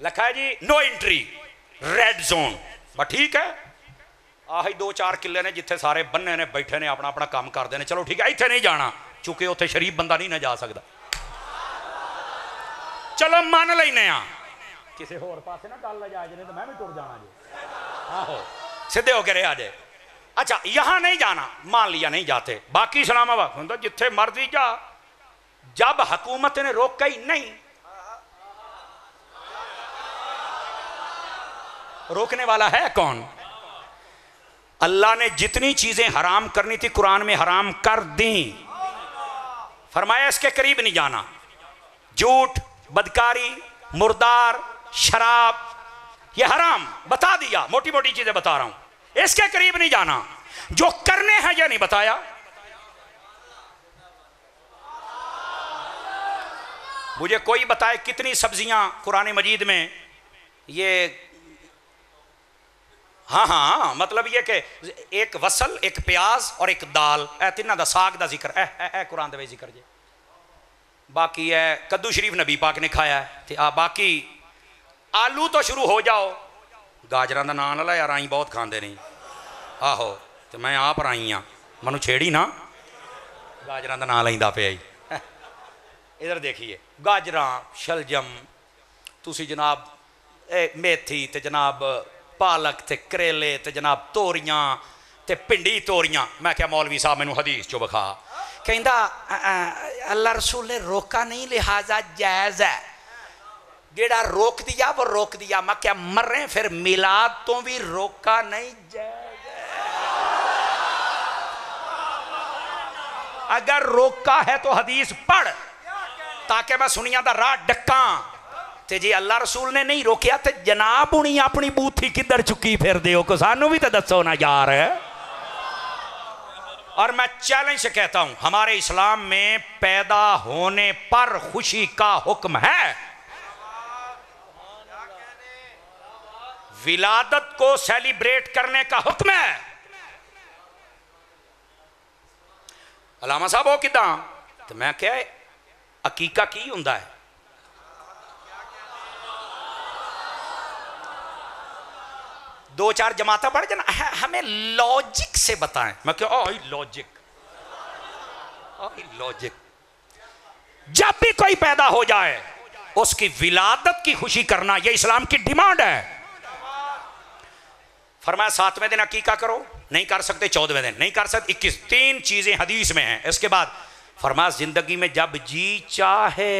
लिखा है जी नो एंट्री, रेड जोन, बस ठीक है, आही 2-4 किले ने जिथे सारे बन्ने ने बैठे ने अपना अपना काम करते हैं, चलो ठीक है, इतने नहीं जाना चूंकि उत्थे शरीफ बंदा नहीं ना जा सकता, चलो मान लेने किसी होर पासे ना गल ले जाए, तो मैं भी टुर जाना जी, आहो सीधे होकर रहा जे। अच्छा यहां नहीं जाना, मान लिया नहीं जाते, बाकी इस्लामाबाद जिथे मर्जी जा। जब हुकूमत ने रोका ही नहीं, रोकने वाला है कौन? अल्लाह ने जितनी चीजें हराम करनी थी कुरान में हराम कर दी। फरमाया इसके करीब नहीं जाना, झूठ, बदकारी, मुर्दार, शराब, ये हराम बता दिया, मोटी मोटी चीजें बता रहा हूं, इसके करीब नहीं जाना। जो करने हैं ये नहीं बताया। मुझे कोई बताए कितनी सब्जियां कुरान मजीद में ये, हाँ मतलब ये कि एक वसल, एक प्याज और एक दाल, ए तिना दा साग दा जिक्र है कुरान दे जिक्र जे। बाकी है कद्दू शरीफ नबी पाक ने खाया है ते आ बाकी आलू तो शुरू हो जाओ। गाजर का नाम ना ला यार, आई बहुत खाते नहीं। आहो तो मैं आप राई हाँ, मनु छेड़ी ना, गाजर का नाम लेंदा पे ही। इधर देखिए गाजर शलजम, तुसी जनाब मेथी ते जनाब पालक ते करेले ते जनाब तोरियां ते भिंडी तोरियां। मैं क्या मौलवी साहब मैनू हदीस चो विखा, कहंदा अल्लाह रसूल ने रोका नहीं लिहाजा जायज़ है, जेड़ा रोक दिया वो रोक दिया। मैं क्या मरे फिर मिलाद तो भी रोका नहीं जायज़ है। अगर रोका है तो हदीस पढ़ ताकि मैं सुनिया दा राह डक्का। ते जी अल्लाह रसूल ने नहीं रोकया तो जनाब हुणी अपनी बूथी किधर चुकी फिर दे को सानू भी तो दसो ना यार। और मैं चैलेंज से कहता हूं हमारे इस्लाम में पैदा होने पर खुशी का हुक्म है, विलादत को सेलिब्रेट करने का हुक्म है। अलामा साहब हो किदा तो मैं क्या अकीका की हुंदा है? दो चार जमाता पढ़ जाना, हमें लॉजिक से बताएं। मैं क्या लॉजिक लॉजिक। जब भी कोई पैदा हो जाए उसकी विलादत की खुशी करना यह इस्लाम की डिमांड है। फरमाया 7वें दिन अकीका करो, नहीं कर सकते 14वें दिन, नहीं कर सकते 21। 3 चीजें हदीस में हैं। इसके बाद फरमाया जिंदगी में जब जी चाहे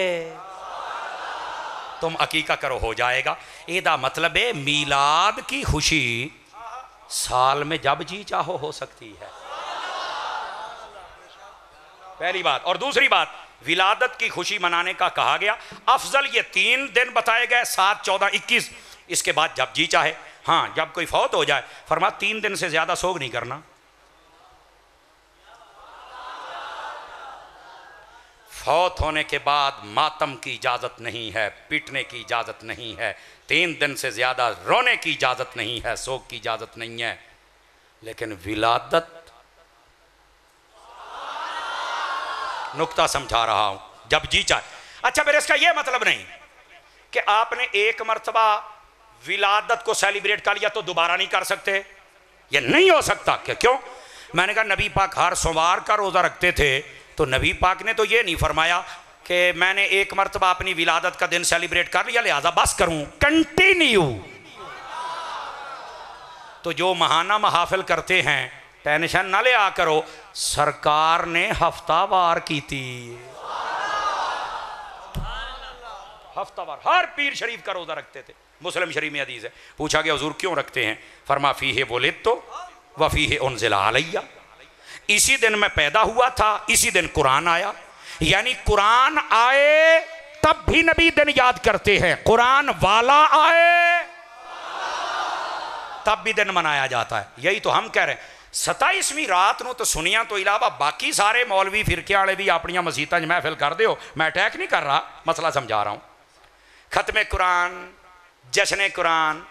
तुम अकीका करो, हो जाएगा। एदा मतलब है मीलाद की खुशी साल में जब जी चाहो हो सकती है, पहली बात। और दूसरी बात, विलादत की खुशी मनाने का कहा गया अफजल ये 3 दिन बताए गए, 7, 14, 21। इसके बाद जब जी चाहे। हाँ जब कोई फौत हो जाए फरमा 3 दिन से ज्यादा सोग नहीं करना। फौत होने के बाद मातम की इजाजत नहीं है, पीटने की इजाजत नहीं है, 3 दिन से ज्यादा रोने की इजाजत नहीं है, सोग की इजाजत नहीं है। लेकिन विलादत, नुक्ता समझा रहा हूं, जब जी चाहे। अच्छा फिर इसका यह मतलब नहीं कि आपने एक मर्तबा विलादत को सेलिब्रेट कर लिया तो दोबारा नहीं कर सकते, यह नहीं हो सकता। क्यों? मैंने कहा नबी पाक हर सोमवार का रोजा रखते थे, तो नबी पाक ने तो ये नहीं फरमाया कि मैंने एक मर्तबा अपनी विलादत का दिन सेलिब्रेट कर लिया लिहाजा बस करूं, कंटिन्यू। तो जो महाना महाफिल करते हैं टेंशन ना ले आ करो, सरकार ने हफ्तावार की थी, हफ्तावार हर पीर शरीफ का रोजा रखते थे। मुस्लिम शरीफ में हदीस है, पूछा गया हुजूर क्यों रखते हैं? फरमा फीहे वुलिदतु व फीहे उनज़िला अलैया, इसी दिन मैं पैदा हुआ था, इसी दिन कुरान आया। यानी कुरान आए तब भी नबी दिन याद करते हैं, कुरान वाला आए तब भी दिन मनाया जाता है। यही तो हम कह रहे हैं। 27वीं रात ਨੂੰ तो सुनिया तो इलावा बाकी सारे मौलवी फिरके वाले भी अपनी मसीतां महफिल कर दे हो। मैं अटैक नहीं कर रहा, मसला समझा रहा हूं। खत्मे कुरान, जश्न कुरान,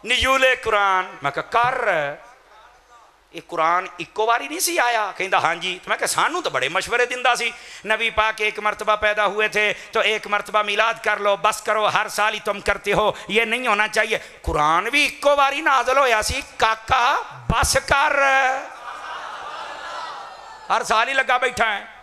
निजूले कुरान, मैं कर ये कुरान इको बारी नहीं सी आया? कहता हाँ जी। तो मैं कहा सानू तो बड़े मशवरे दिंदा सी, नबी पाक एक मरतबा पैदा हुए थे तो एक मरतबा मिलाद कर लो, बस करो, हर साल ही तुम करते हो, ये नहीं होना चाहिए। कुरान भी इको बारी नाज़िल होया सी, काका बस कर, हर साल ही लगा बैठा है।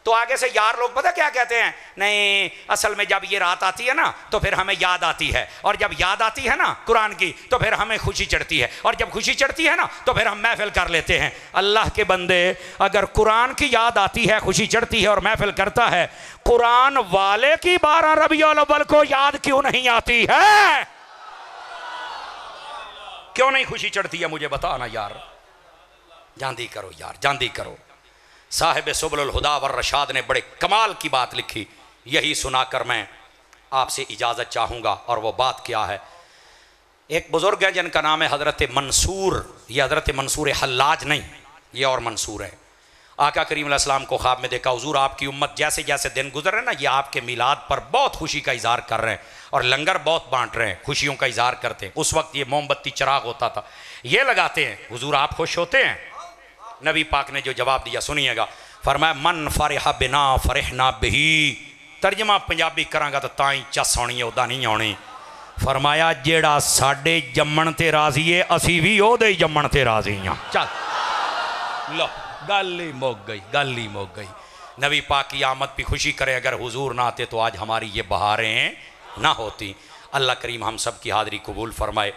तो आगे से यार लोग पता क्या कहते हैं, नहीं असल में जब ये रात आती है ना तो फिर हमें याद आती है, और जब याद आती है ना कुरान की तो फिर हमें खुशी चढ़ती है, और जब खुशी चढ़ती है ना तो फिर हम महफिल कर लेते हैं। अल्लाह के बंदे, अगर कुरान की याद आती है, खुशी चढ़ती है और महफिल करता है, कुरान वाले की 12 रबीउल अव्वल को याद क्यों नहीं आती है? क्यों नहीं खुशी चढ़ती है? मुझे बताना यार, जांदी करो यार, जांदी करो। साहिब सुबुल हुदा वर रशाद ने बड़े कमाल की बात लिखी, यही सुनाकर मैं आपसे इजाज़त चाहूँगा। और वो बात क्या है? एक बुज़ुर्ग है जिनका नाम है हज़रत मंसूर। ये हज़रत मंसूर हल्लाज नहीं, ये और मंसूर है। आका करीम अलैहिस्सलाम को ख्वाब में देखा, हुजूर आपकी उम्मत जैसे जैसे दिन गुजर रहे हैं ना, ये आपके मिलाद पर बहुत खुशी का इजहार कर रहे हैं और लंगर बहुत बांट रहे हैं, खुशियों का इजहार करते हैं। उस वक्त ये मोमबत्ती चिराग होता था, ये लगाते हैं। हुजूर आप खुश होते हैं? नबी पाक ने जो जवाब दिया सुनिएगा, फरमाया मन फरहा बिना फरहना बिही, तर्जमा पंजाबी करांगा तो ताई चस आनी है, उदा नहीं आनी। फरमाया जेड़ा साडे जम्मण ते राजी है असी भी ओदे जम्मण ते राजी हाँ। चल लो गल ही मुक गई, गल ही मुक गई। नबी पाक की आमद की खुशी करे, अगर हुजूर ना आते तो आज हमारी ये बहारें ना होती। अल्लाह करीम हम सब की हाज़री कबूल फरमाए।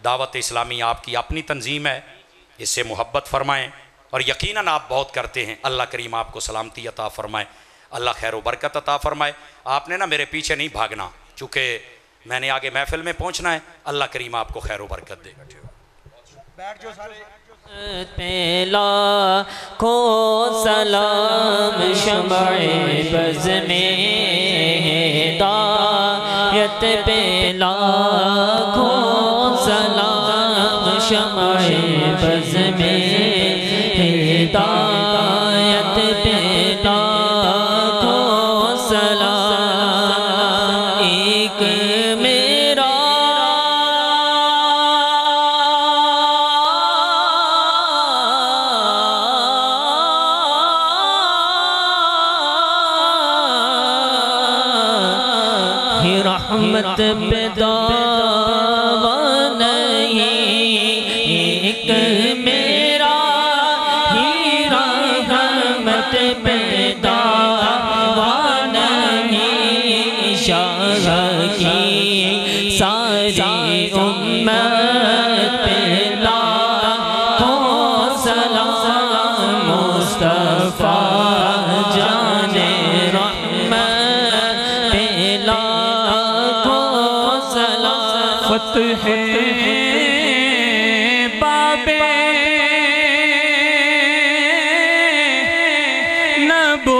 दावत इस्लामी आपकी अपनी तंजीम है, इससे मोहब्बत फरमाएँ और यकीनन आप बहुत करते हैं। अल्लाह करीम आपको सलामती अता फरमाए, अल्लाह खैर व बरकत अता फरमाए। आपने ना मेरे पीछे नहीं भागना, चूँकि मैंने आगे महफिल में पहुँचना है। अल्लाह करीम आपको खैर व बरकत देगा। बैठ जाओ सारे। पहला को सलाम शमए बज़ में हिदायत, पहला को सलाम शमए बज़ में हिदायत, पहला को सलाम एक मेरा रहमत पे दावा नहीं, एक मेरा ही रहमत पे दावा नहीं। शाह की सारी उम्मत पे लाखों सलाम, मुस्तफा जाने रहमत पे फतह बाबे नबूवत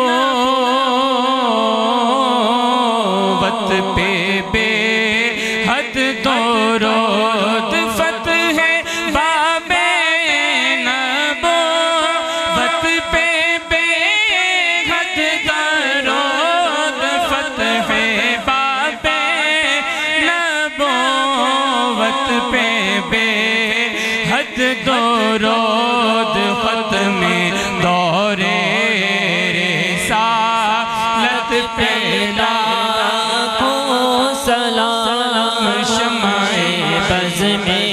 पे बेहद दौरोद, फतह बाबे नबूवत पे बेहद दौरोद, फतह बाबे नबूवत पे बेहद दौरोद, ख़त्म दौरे रिसालत पे लाखों सलाम शमए बज़ में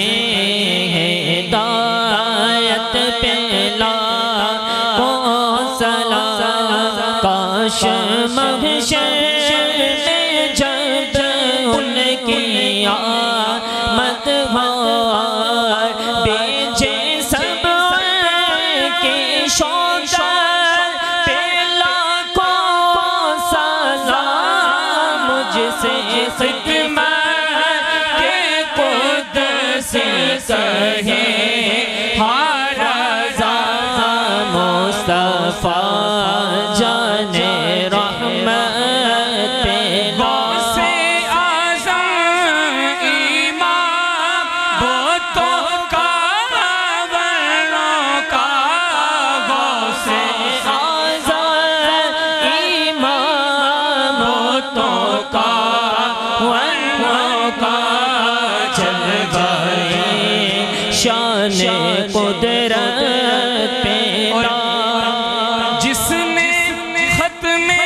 हिदायत, पे लाखों सलाम। काश महशर में जब उनकी आमद हो, बेचे सब के शौक पे लाखों सलाम, मुझसे खिदमत के कुद्स कहे हारज़ा, मुस्तफा जाने रहमत पे से आज़म इमाम बोतों का वर्णों का, से आज़म इमाम बोतों का वर्णों का, चल गए शान कुदरत पे जिसने ख़त्मे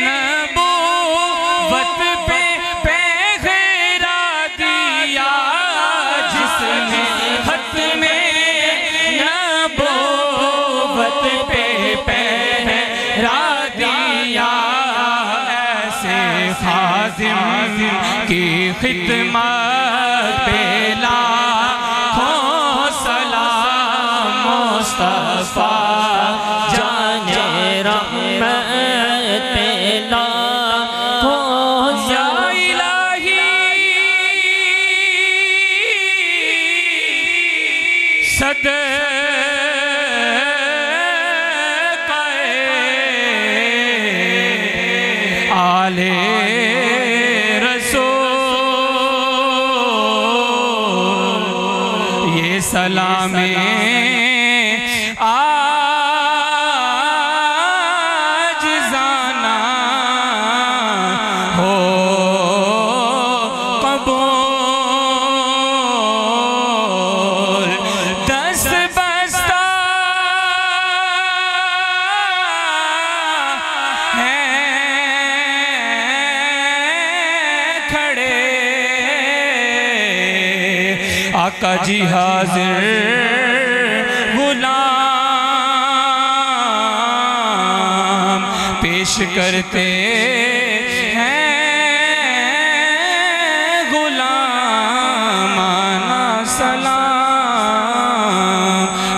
नबूवत पे पैगरा दिया, जिसने ख़त्मे नबूवत पे पैगरा दिया, ऐसे ख़ादिम की खिदमत पे लाखों सलाम, मुस्तफा जाने रहमत पे लाखों या इलाही सदक़ए आले रसूल, ये सलामे आज जाना हो कबूल, दस्त बस्ता है आका जी हाजिर गुलाम पेश करते हैं गुलामाना सलाम।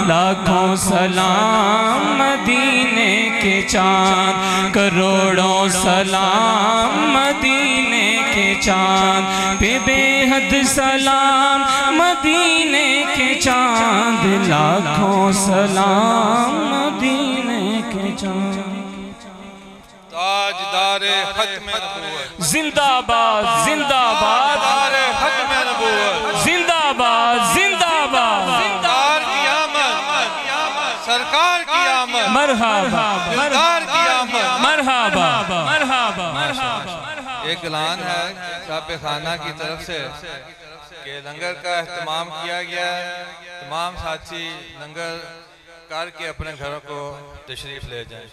लाखों सलाम मदीने के चाँद, करोड़ों सलाम मदीने के चाँद पे, बेहद सलाम मदीने के चाँद, लाखों सलाम मदीने के चाँद। ताजदारे खत्म नबूवत जिंदाबाद जिंदाबाद, ताजदारे खत्म नबूवत जिंदाबाद जिंदाबाद, सरकार की आमद, सरकार की आमद, मरहबा सरकार की आमद, मरहबा मरहबा मरहबा। एक ऐलान है साहब खाना की तरफ से कि लंगर का एहतमाम किया गया है। तमाम साथी लंगर करके अपने घरों को तशरीफ़ ले जाएं।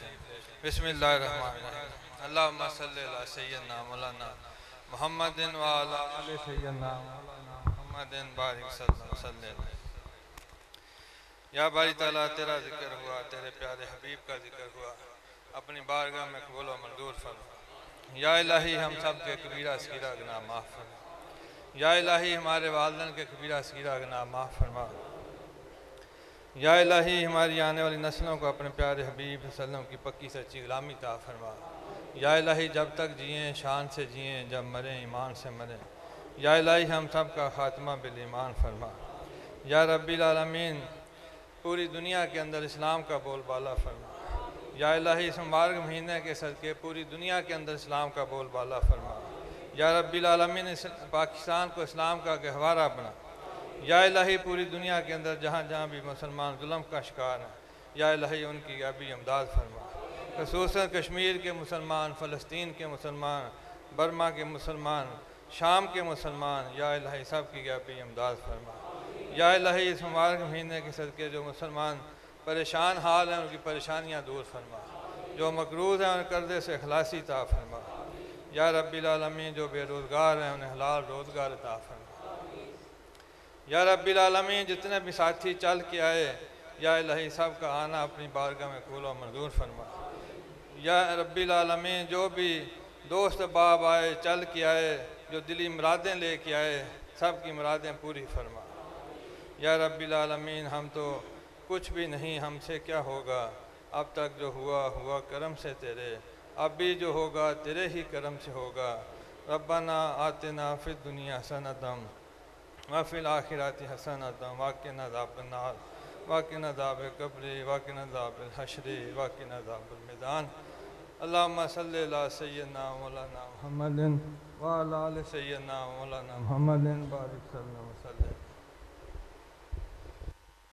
बिस्मिल्लाहिर्रहमानिर्रहीम। अल्लाहुम्मा सल्ली अला सय्यिदना मौलाना मुहम्मदिन व अला आलि सय्यिदना मौलाना मुहम्मदिन बारिक सल्लल्लाहु। या बारी ताला तेरा जिक्र हुआ, तेरे प्यारे हबीब का जिक्र हुआ, अपनी बारगाह में कबूल व मंजूर फरमा। या इलाही हम सब के कबीरा सगीरा गुनाह माफ़ फरमा। या इलाही हमारे वालिदैन के कबीरा सगीरा गुनाह माफ़ फरमा। या इलाही हमारी आने वाली नस्लों को अपने प्यारे हबीब सल्लल्लाहु अलैहि वसल्लम की पक्की सच्ची गुलामी ता फरमा। या इलाही जब तक जिएँ शान से जिएँ, जब मरें ईमान से मरें। या इलाही हम सब का खात्मा बिल ईमान फरमा। या रब्बिल आलमीन पूरी दुनिया के अंदर इस्लाम का बोलबाला फरमा। या इलाही इस मुबारक महीने के सदक़े पूरी दुनिया के अंदर इस्लाम का बोलबाला फरमा। या रब्बिल आलमीन पाकिस्तान को इस्लाम का गहवारा बना। या इलाही पूरी दुनिया के अंदर जहाँ जहाँ भी मुसलमान जुल्म का शिकार हैं, या इलाही उनकी अभी इमदाद फरमा। ख़ुसूसन कश्मीर के मुसलमान, फ़लस्तीन के मुसलमान, बर्मा के मुसलमान, शाम के मुसलमान, या इलाही सब की अभी इमदाद फरमा। या इलाही इस मुबारक महीने के सदक़े जो मुसलमान परेशान हाल हैं उनकी परेशानियाँ दूर फरमा। जो मकरूज़ हैं उन कर्ज़े से खलासी ता फरमा। या रब्बिल आलमीन जो बेरोज़गार हैं उन्हें हलाल रोज़गार ता फरमा। या रब्बिल आलमीन जितने भी साथी चल के आए, या इलाही सब का आना अपनी बारगाह में कबूल व मंजूर फरमा। या रब्बिल आलमीन जो भी दोस्त बाब आए, चल के आए, जो दिली मुरादें लेके आए, सब की मुरादें पूरी फरमा। या रब्बिल आलमीन हम तो कुछ भी नहीं, हमसे क्या होगा, अब तक जो हुआ हुआ करम से तेरे, अब भी जो होगा तेरे ही करम से होगा। रब्बना आतिना फिद दुनिया हसनतम व फिल आखिराति हसनतम वक़िना अज़ाबन्नार वक़िना अज़ाबल क़ब्र वक़िना अज़ाबल हश्र वक़िना अज़ाबल मीज़ान। अल्लाहुम्मा सल्लि अला सय्यिदना मौलाना मुहम्मदिन व अला आलि सय्यिदना मौलाना मुहम्मदिन बारिक सल्लल्लाहु अलैहि वसल्लम।